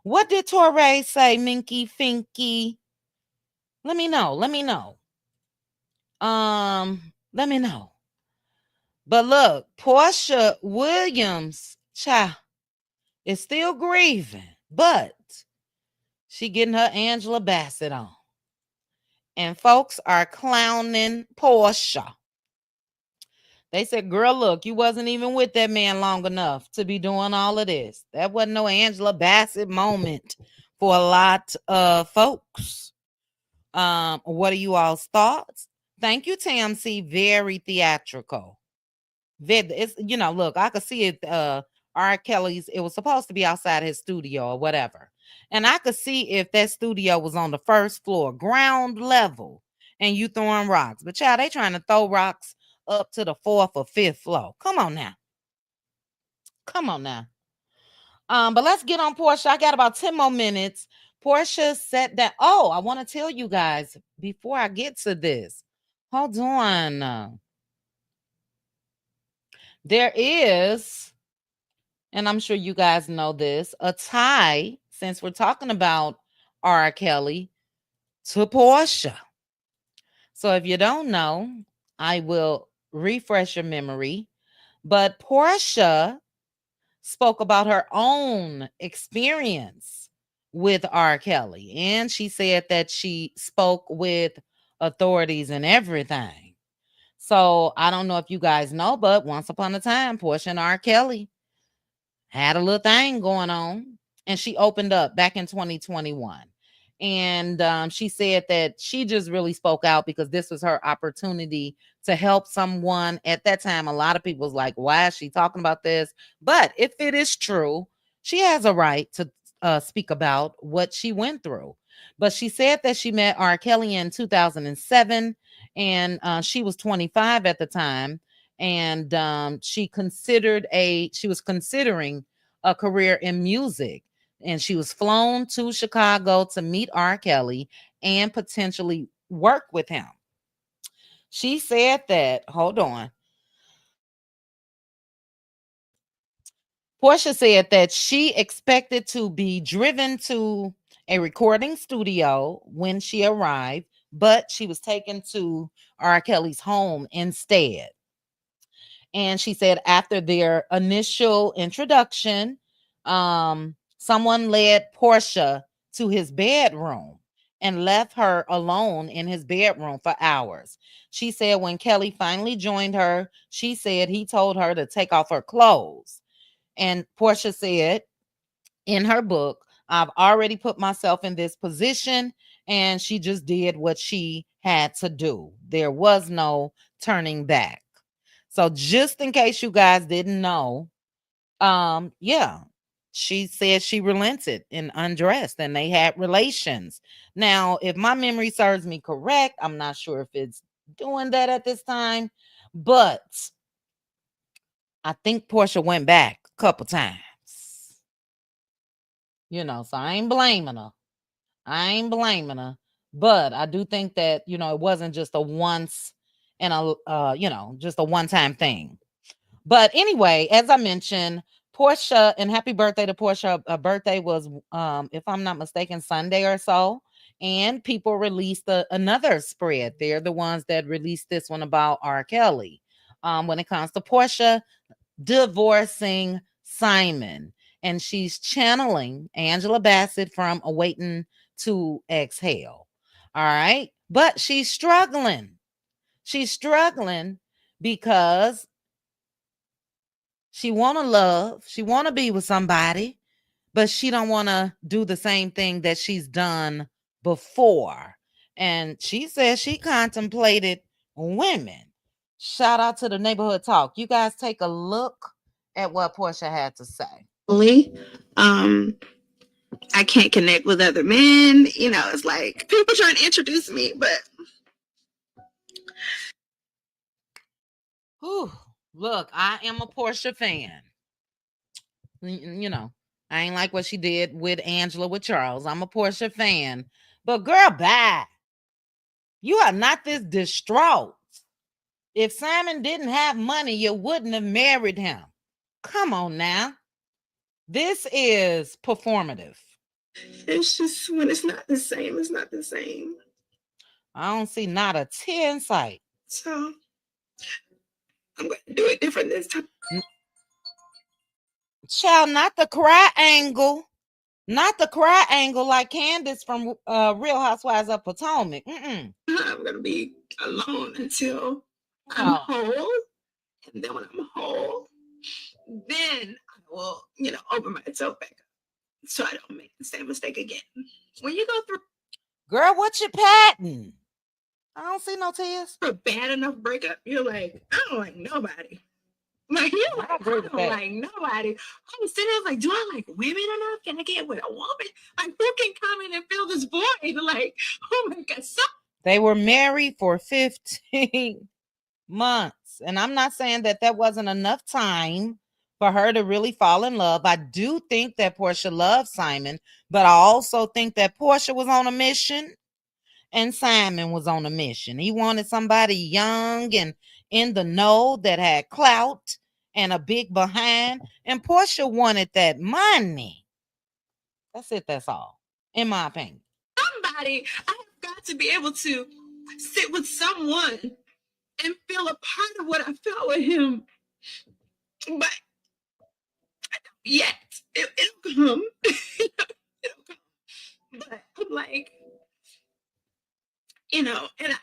What did Torre say, Minky Finky? Let me know. Let me know. Let me know. But look, Porsha Williams, child, is still grieving, but she getting her Angela Bassett on. And folks are clowning Porsha. They said, girl, look, you wasn't even with that man long enough to be doing all of this. That wasn't no Angela Bassett moment for a lot of folks. What are you all's thoughts? Thank you, TMC. Very theatrical. It's, look, I could see it. R. Kelly's, it was supposed to be outside his studio or whatever. And I could see if that studio was on the 1st floor, ground level, and you throwing rocks. But child, they trying to throw rocks up to the 4th or 5th floor. Come on now. Come on now. But let's get on Porsha. I got about 10 more minutes. Porsha said that. Oh, I want to tell you guys before I get to this. Hold on. There is, and I'm sure you guys know this, a tie, since we're talking about R. Kelly, to Porsha. So if you don't know, I will refresh your memory. But Porsha spoke about her own experience with R. Kelly. And she said that she spoke with authorities and everything. So I don't know if you guys know, but once upon a time, Porsha and R. Kelly had a little thing going on. And she opened up back in 2021. And she said that she just really spoke out because this was her opportunity to help someone. At that time, a lot of people was like, why is she talking about this? But if it is true, she has a right to speak about what she went through. But she said that she met R. Kelly in 2007, and she was 25 at the time. And she was considering a career in music. and she was flown to Chicago to meet R. Kelly and potentially work with him. She said that, hold on. Porsha said that she expected to be driven to a recording studio when she arrived, but she was taken to R. Kelly's home instead. And she said after their initial introduction, someone led Porsha to his bedroom and left her alone in his bedroom for hours. She said when Kelly finally joined her, she said he told her to take off her clothes. And Porsha said in her book, I've already put myself in this position, and she just did what she had to do. There was no turning back. So just in case you guys didn't know, yeah, she said she relented and undressed and they had relations. Now, if my memory serves me correct, I'm not sure if it's doing that at this time, but I think Porsha went back a couple times. You know, so I ain't blaming her. But I do think that, you know, it wasn't just a once and just a one-time thing. But anyway, as I mentioned, Porsha, and happy birthday to Porsha. Her birthday was, if I'm not mistaken, Sunday or so. And people released another spread. They're the ones that released this one about R. Kelly. When it comes to Porsha divorcing Simon. And she's channeling Angela Bassett from Awaiting to Exhale. All right. But she's struggling. She's struggling because she want to love, she want to be with somebody, but she don't want to do the same thing that she's done before. And she says she contemplated women. Shout out to the Neighborhood Talk. You guys take a look at what Porsha had to say. I can't connect with other men. You know, it's like people trying to introduce me, but Whew. Look, I am a Porsha fan. You know, I ain't like what she did with Angela with Charles. I'm a Porsha fan. But girl, bye. You are not this distraught. If Simon didn't have money, you wouldn't have married him. Come on now. This is performative. it's just when it's not the same, it's not the same. I don't see not a tear in sight. So I'm going to do it different this time. Child, not the cry angle. Not the cry angle like Candace from Real Housewives of Potomac. I'm going to be alone until I'm whole. And then when I'm whole, then I will, open myself back up so I don't make the same mistake again. When you go through, girl, what you patting? I don't see no tears. A bad enough breakup, you're like, I don't like nobody. Like, you're like, I don't like nobody. I was sitting there like, do I like women enough? Can I get with a woman? Like, who can come in and fill this void? Like, oh my God. They were married for 15 months. And I'm not saying that wasn't enough time for her to really fall in love. I do think that Porsha loved Simon, but I also think that Porsha was on a mission and Simon was on a mission. He wanted somebody young and in the know that had clout and a big behind. And Porsha wanted that money. That's it. That's all, in my opinion. Somebody, I have got to be able to sit with someone and feel a part of what I felt with him. But yet, it'll come. It'll come. But I'm like, and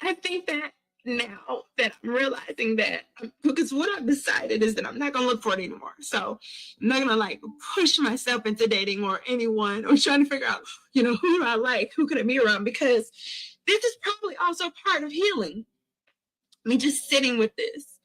I think that now that I'm realizing that, because what I've decided is that I'm not going to look for it anymore. So I'm not going to push myself into dating or anyone or trying to figure out, who do I like? Who could I be around? Because this is probably also part of healing. I mean, just sitting with this,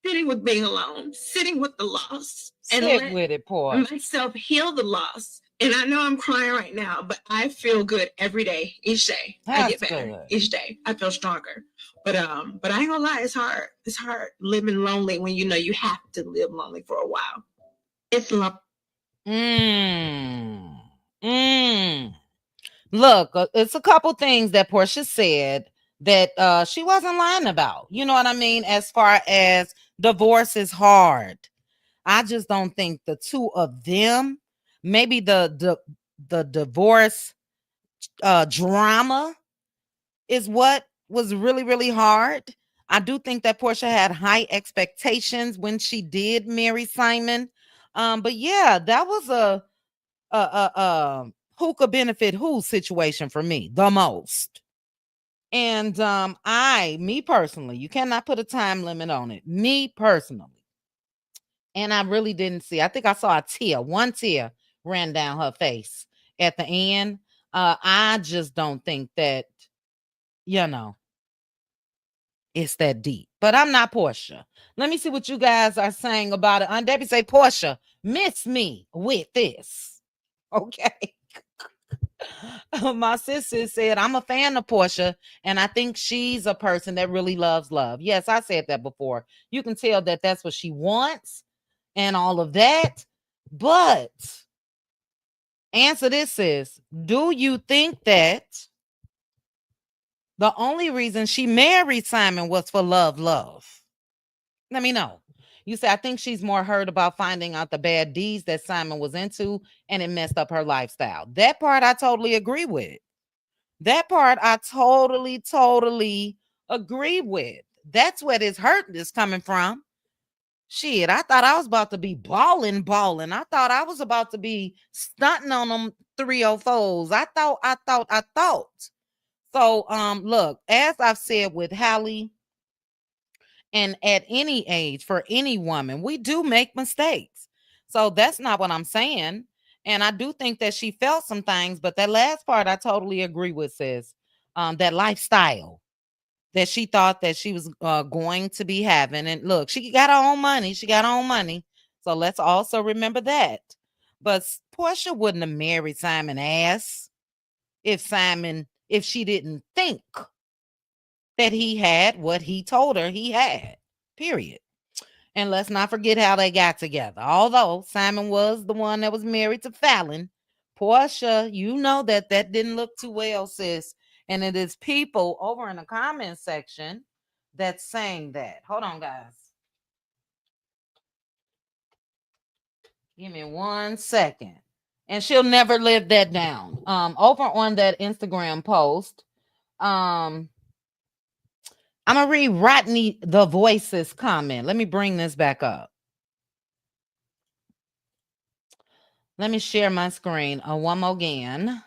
sitting with being alone, sitting with the loss. And sit with it, poor. Myself heal the loss. And I know I'm crying right now, but I feel good every day, each day. I get better good. Each day. I feel stronger. But I ain't gonna lie, it's hard. It's hard living lonely when you know you have to live lonely for a while. It's lonely. Mm. Mm. Look, it's a couple things that Porsha said that she wasn't lying about. You know what I mean? As far as divorce is hard. I just don't think the two of them, maybe the divorce drama is what was really, really hard. I do think that Porsha had high expectations when she did marry Simon. But yeah, that was a who could benefit who situation for me the most. And me personally, you cannot put a time limit on it. Me personally. And I really didn't see. I think I saw a tear. One tear ran down her face at the end. I just don't think that, you know, it's that deep. But I'm not Porsha. Let me see what you guys are saying about it. Debbie say, Porsha, miss me with this. Okay. My sister said, I'm a fan of Porsha, and I think she's a person that really loves love. Yes, I said that before. You can tell that that's what she wants and all of that. But answer this is, do you think that the only reason she married Simon was for love? Let me know. You say, I think she's more hurt about finding out the bad deeds that Simon was into and it messed up her lifestyle. That part I totally agree with. That part I totally agree with. That's where this hurt is coming from. Shit, I thought I was about to be balling. I thought I was about to be stunting on them 304s. I thought. So, look, as I've said with Halle, and at any age, for any woman, we do make mistakes. So that's not what I'm saying. And I do think that she felt some things, but that last part I totally agree with, sis. That lifestyle that she thought that she was going to be having. And look, she got her own money. So let's also remember that. But Porsha wouldn't have married Simon ass if she didn't think that he had what he told her he had. Period. And let's not forget how they got together. Although Simon was the one that was married to Fallon, Porsha, you know that didn't look too well, sis. And it is people over in the comment section that's saying that. Hold on, guys. Give me 1 second. And she'll never live that down. Over on that Instagram post, I'm gonna read Rodney the Voice's comment. Let me bring this back up. Let me share my screen one more again.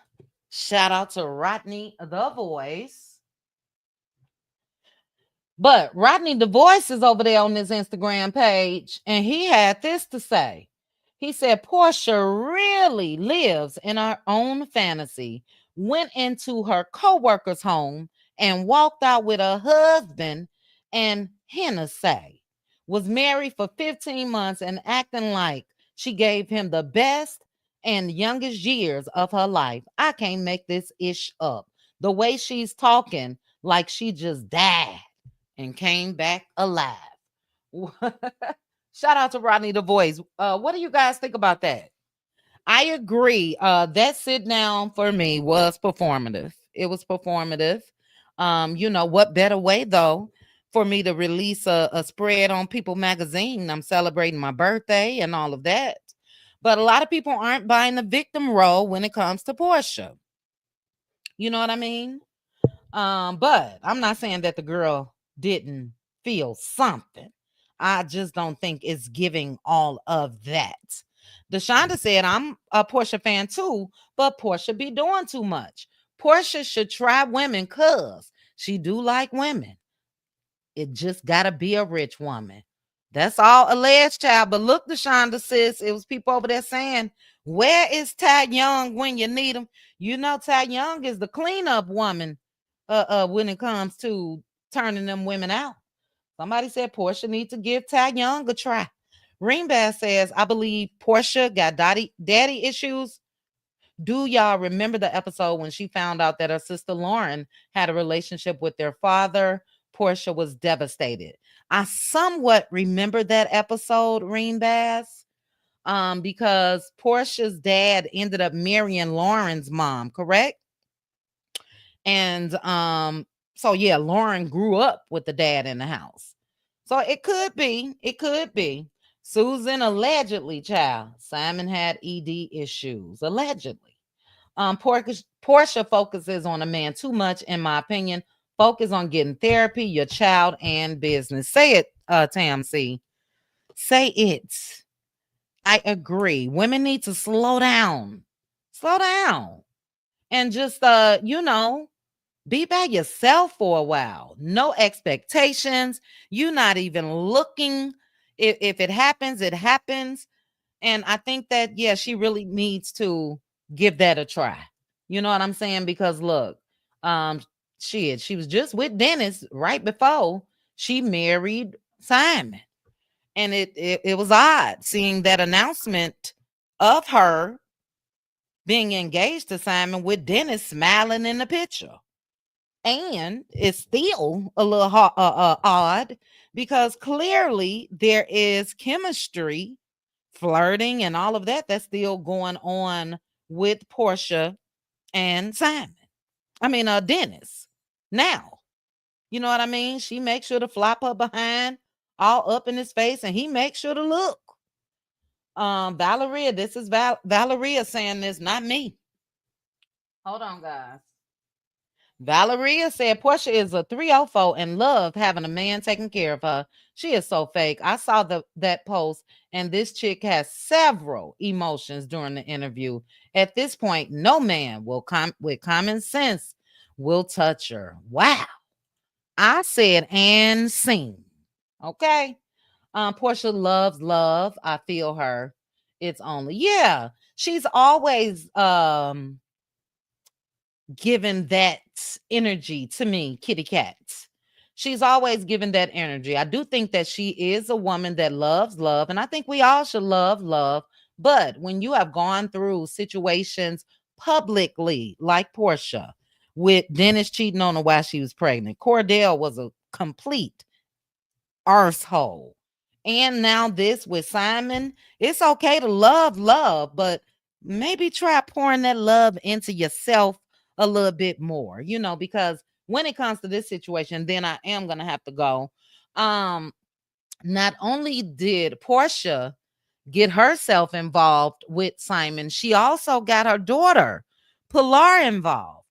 Shout out to Rodney the Voice. But Rodney the Voice is over there on his Instagram page, and he had this to say. He said, Porsha really lives in her own fantasy, went into her co-worker's home and walked out with her husband and Hennessy, was married for 15 months and acting like she gave him the best and youngest years of her life. I can't make this ish up. The way she's talking like she just died and came back alive. Shout out to Rodney the Voice. What do you guys think about that? I agree. That sit down for me was performative. It was performative. You know, what better way though for me to release a spread on People magazine? I'm celebrating my birthday and all of that. But a lot of people aren't buying the victim role when it comes to Porsha. You know what I mean? But I'm not saying that the girl didn't feel something. I just don't think it's giving all of that. Deshonda said, I'm a Porsha fan too, but Porsha be doing too much. Porsha should try women cuz she do like women. It just gotta be a rich woman. That's all alleged, child. But look, Deshonda, sis, it was people over there saying, where is Ty Young when you need him? You know, Ty Young is the cleanup woman when it comes to turning them women out. Somebody said Porsha needs to give Ty Young a try. Ringbass says, I believe Porsha got daddy issues. Do y'all remember the episode when she found out that her sister Lauren had a relationship with their father? Porsha was devastated. I somewhat remember that episode, Ringbass. because Portia's dad ended up marrying Lauren's mom, correct? And so yeah, Lauren grew up with the dad in the house. So it could be. Susan allegedly, child. Simon had ED issues, allegedly. Portia focuses on a man too much, in my opinion. Focus on getting therapy, your child, and business. Say it, Tam C. Say it. I agree. Women need to slow down. Slow down. And just be by yourself for a while. No expectations. You not even looking. If it happens, it happens. And I think that, yeah, she really needs to give that a try. You know what I'm saying? Because look, she was just with Dennis right before she married Simon. And it was odd seeing that announcement of her being engaged to Simon with Dennis smiling in the picture. And it's still a little odd because clearly there is chemistry, flirting, and all of that that's still going on with Porsha and Simon. I mean, Dennis. Now, you know what I mean? She makes sure to flop her behind all up in his face, and he makes sure to look. Valeria, this is Valeria saying this, not me. Hold on, guys. Valeria said Portia is a 304 and love having a man taking care of her. She is so fake. I saw that post, and this chick has several emotions during the interview. At this point, no man with common sense will touch her. Wow. I said and seen. Okay. Portia loves love. I feel her. It's only, yeah. She's always given that energy to me, kitty cats. She's always given that energy. I do think that she is a woman that loves love, and I think we all should love love. But when you have gone through situations publicly, like Portia, with Dennis cheating on her while she was pregnant, Cordell was a complete arsehole. And now this with Simon, it's okay to love, but maybe try pouring that love into yourself a little bit more, because when it comes to this situation, then I am going to have to go. Not only did Portia get herself involved with Simon, she also got her daughter, Pilar, involved.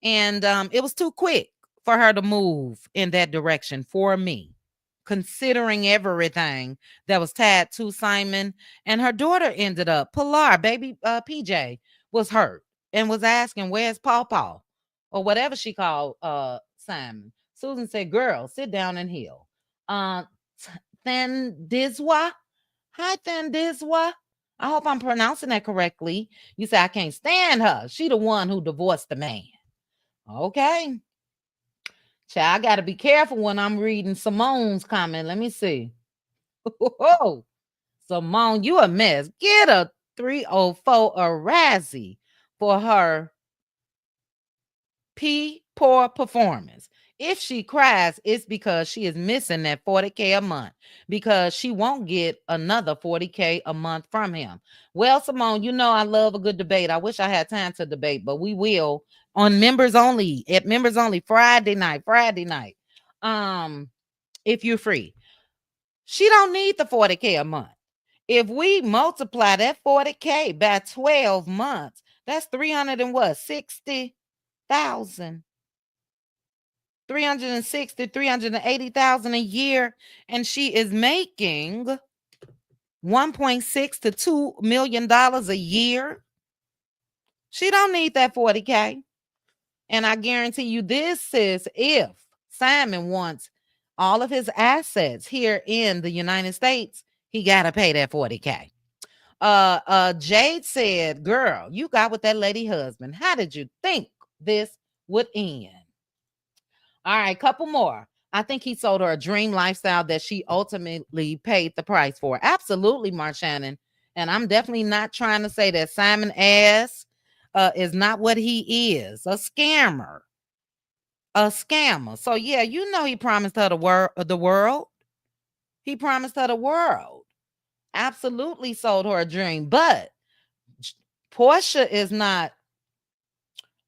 And it was too quick for her to move in that direction for me, considering everything that was tied to Simon. And her daughter ended up, Pilar, baby PJ, was hurt and was asking, where's Paw or whatever she called Simon. Susan said, girl, sit down and heal. Thandizwa. Hi, Thandizwa. I hope I'm pronouncing that correctly. You say, I can't stand her. She the one who divorced the man. Okay. Child, I got to be careful when I'm reading Simone's comment. Let me see. Oh, Simone, you a mess. Get a 304 a Razzie for her poor performance. If she cries, it's because she is missing that 40K a month, because she won't get another 40K a month from him. Well, Simone, I love a good debate. I wish I had time to debate, but we will on members only, at members only Friday night. If you're free. She don't need the 40K a month. If we multiply that 40K by 12 months, that's 360,000. 380,000 a year, and she is making 1.6 to $2 million a year. She don't need that 40K. And I guarantee you this is if Simon wants all of his assets here in the United States, he got to pay that 40K. Jade said, girl, you got with that lady husband. How did you think this would end? All right, couple more. I think he sold her a dream lifestyle that she ultimately paid the price for. Absolutely, Mark Shannon. And I'm definitely not trying to say that Simon Ass is not what he is, a scammer. So yeah, he promised her the world. He promised her the world. absolutely sold her a dream. But Porsha is not,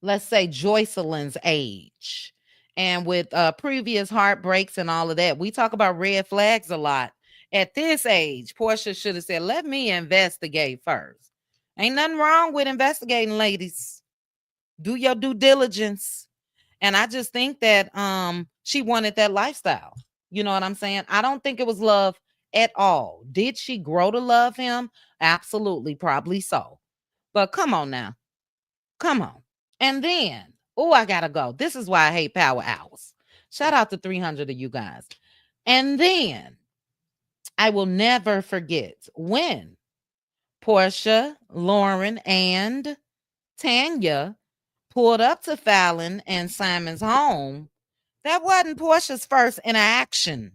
let's say, Jocelyn's age. And with previous heartbreaks and all of that, we talk about red flags a lot. At this age, Porsha should have said, let me investigate first. Ain't nothing wrong with investigating, ladies. Do your due diligence. And I just think that she wanted that lifestyle. You know what I'm saying? I don't think it was love at all. Did she grow to love him? Absolutely, probably so. But come on now. Come on. And then, oh, I gotta go. This is why I hate power hours. Shout out to 300 of you guys. And then I will never forget when Porsha, Lauren, and Tanya pulled up to Fallon and Simon's home. That wasn't Portia's first interaction.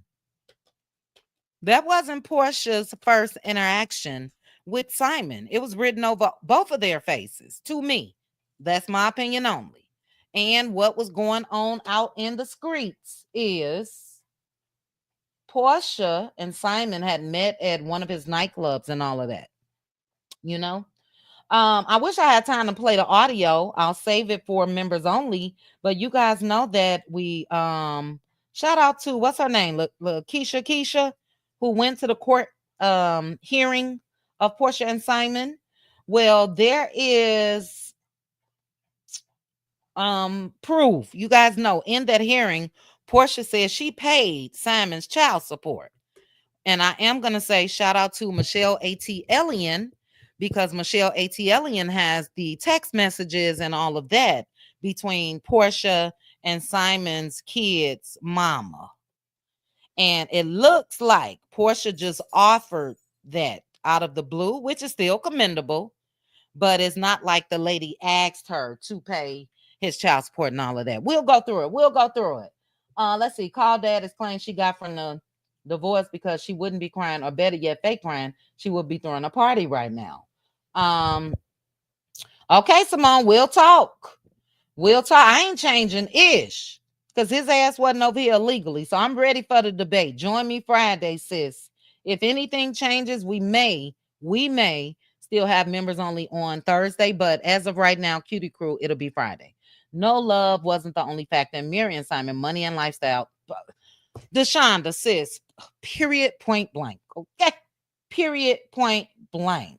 That wasn't Portia's first interaction with Simon. It was written over both of their faces to me. That's my opinion only. And what was going on out in the streets is Porsha and Simon had met at one of his nightclubs and all of that. You know? I wish I had time to play the audio. I'll save it for members only. But you guys know that we shout out to what's her name? Keisha, who went to the court hearing of Porsha and Simon. Well, there is proof. You guys know in that hearing, Porsha says she paid Simon's child support. And I am going to say shout out to Michelle A.T. Elian, because Michelle A.T. Elian has the text messages and all of that between Porsha and Simon's kids' mama. And it looks like Porsha just offered that out of the blue, which is still commendable, but it's not like the lady asked her to pay his child support and all of that. We'll go through it. Let's see. Call Dad is claimed she got from the divorce because she wouldn't be crying, or better yet, fake crying. She would be throwing a party right now. Okay, Simone, we'll talk. I ain't changing Ish because his ass wasn't over here illegally. So I'm ready for the debate. Join me Friday, sis. If anything changes, we may still have members only on Thursday, but as of right now, Cutie Crew, it'll be Friday. No love wasn't the only factor in Mary and Simon, money and lifestyle. Deshonda, sis, period, point blank. Okay, period, point blank.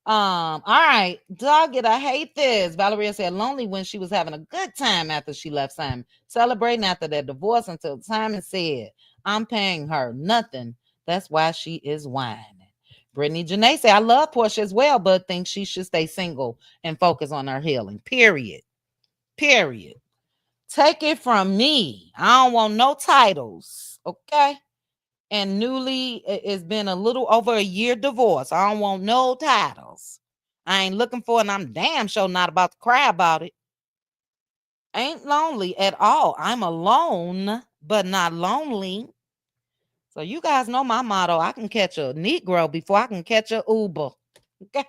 All right, dog it. I hate this. Valeria said lonely when she was having a good time after she left Simon, celebrating after their divorce until Simon said, I'm paying her nothing. That's why she is whining. Brittany Janae said, I love Porsha as well, but think she should stay single and focus on her healing. Period. Take it from me. I don't want no titles. Okay. And newly, it's been a little over a year divorce. I don't want no titles. I ain't looking for it, and I'm damn sure not about to cry about it. Ain't lonely at all. I'm alone, but not lonely. So you guys know my motto. I can catch a Negro before I can catch a Uber. Okay.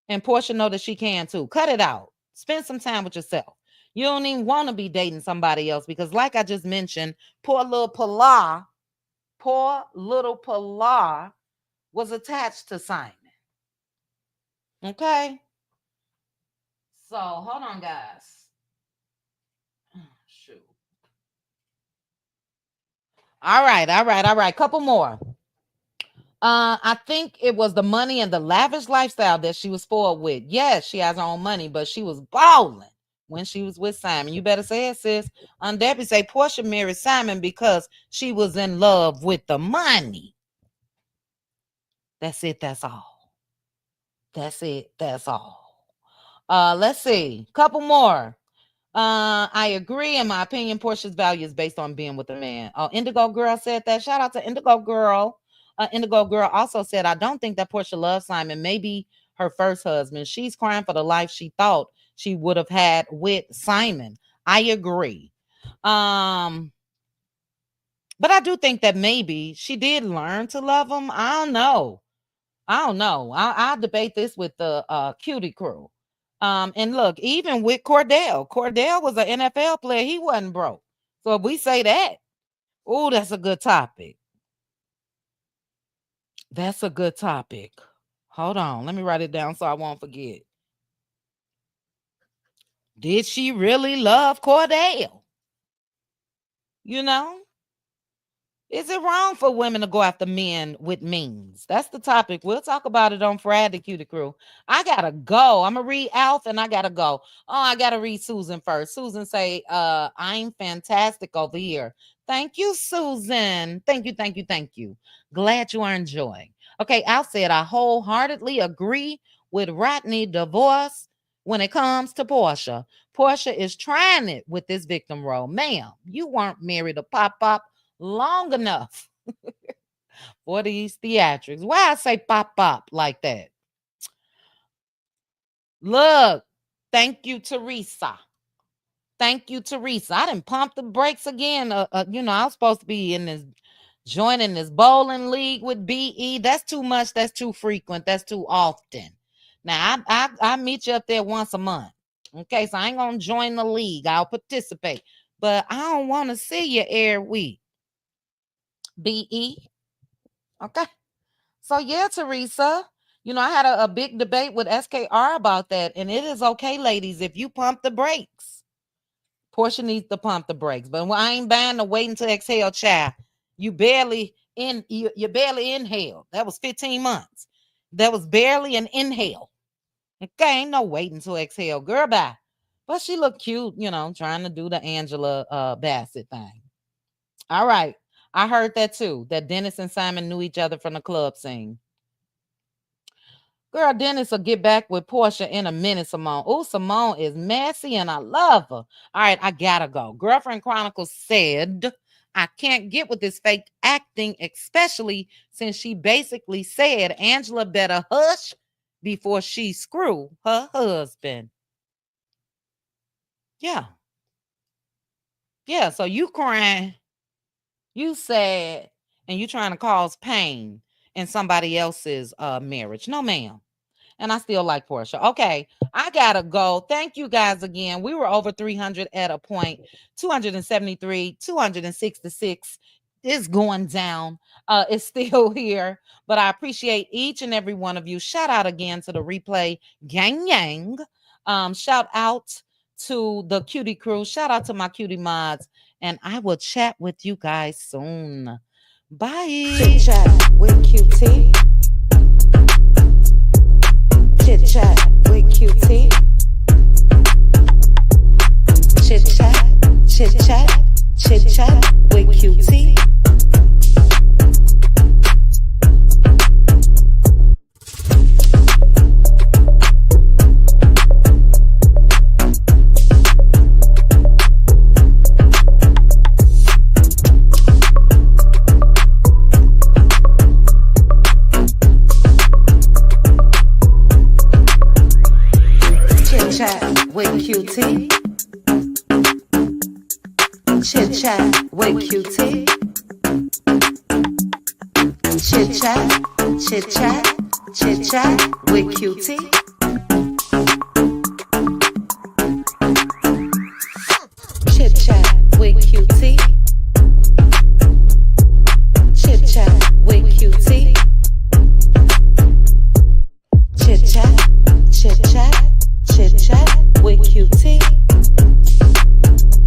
And Porsha know that she can too. Cut it out. Spend some time with yourself. You don't even want to be dating somebody else because, like I just mentioned, poor little Pilar was attached to Simon. Okay. So hold on, guys. Shoot. All right. Couple more. I think it was the money and the lavish lifestyle that she was spoiled with. Yes, she has her own money, but she was balling when she was with Simon. You better say it, sis. Debbie say Porsha married Simon because she was in love with the money. That's it. That's all. Let's see. Couple more. I agree. In my opinion, Porsha's value is based on being with a man. Oh, Indigo Girl said that. Shout out to Indigo Girl. Indigo Girl also said, I don't think that Porsha loves Simon. Maybe her first husband. She's crying for the life she thought she would have had with Simon. I agree. But I do think that maybe she did learn to love him. I don't know. I'll debate this with the Cutie Crew. And look, even with Cordell was an NFL player. He wasn't broke. So if we say that, oh, that's a good topic. That's a good topic. Hold on. Let me write it down so I won't forget. Did she really love Cordell? You know? Is it wrong for women to go after men with means? That's the topic. We'll talk about it on Friday, Cutie Crew. I gotta go. I'm gonna read Alf and I gotta go. Oh, I gotta read Susan first. Susan say, I'm fantastic over here. Thank you, Susan. Thank you, thank you, thank you. Glad you are enjoying. Okay, Alf said, I wholeheartedly agree with Rodney divorce when it comes to Porsha. Porsha is trying it with this victim role. Ma'am, you weren't married to Pop long enough for these theatrics. Why I say pop like that? Look, thank you, Teresa. Thank you, Teresa. I didn't pump the brakes again. I was supposed to be in this joining this bowling league with BE. That's too much. That's too frequent. That's too often. Now I meet you up there once a month. Okay, so I ain't gonna join the league. I'll participate, but I don't want to see you every week. BE. Okay. So yeah, Teresa, I had a big debate with SKR about that. And it is okay, ladies, if you pump the brakes. Porsha needs to pump the brakes. But I ain't buying the waiting to exhale, child. You barely inhaled. That was 15 months. That was barely an inhale. Okay, ain't no waiting to exhale. Girl, bye. But she looked cute, trying to do the Angela Bassett thing. All right. I heard that too, that Dennis and Simon knew each other from the club scene. Girl, Dennis will get back with Porsha in a minute, Simone. Oh, Simone is messy and I love her. All right, I gotta go. Girlfriend Chronicles said, I can't get with this fake acting, especially since she basically said Angela better hush before she screw her husband. Yeah. Yeah, so you crying. You sad and you trying to cause pain in somebody else's marriage. No, ma'am. And I still like Porsha. Okay, I gotta go. Thank you guys again. We were over 300 at a point. 273, 266 is going down. It's still here, but I appreciate each and every one of you. Shout out again to the replay gang. Shout out to the Cutie Crew. Shout out to my cutie mods. And I will chat with you guys soon. Bye. Chit chat with QT. Chit chat with QT. Chit chat with QT. With QT. Chit chat with QT. Chit chat with QT. Chit chat with QT.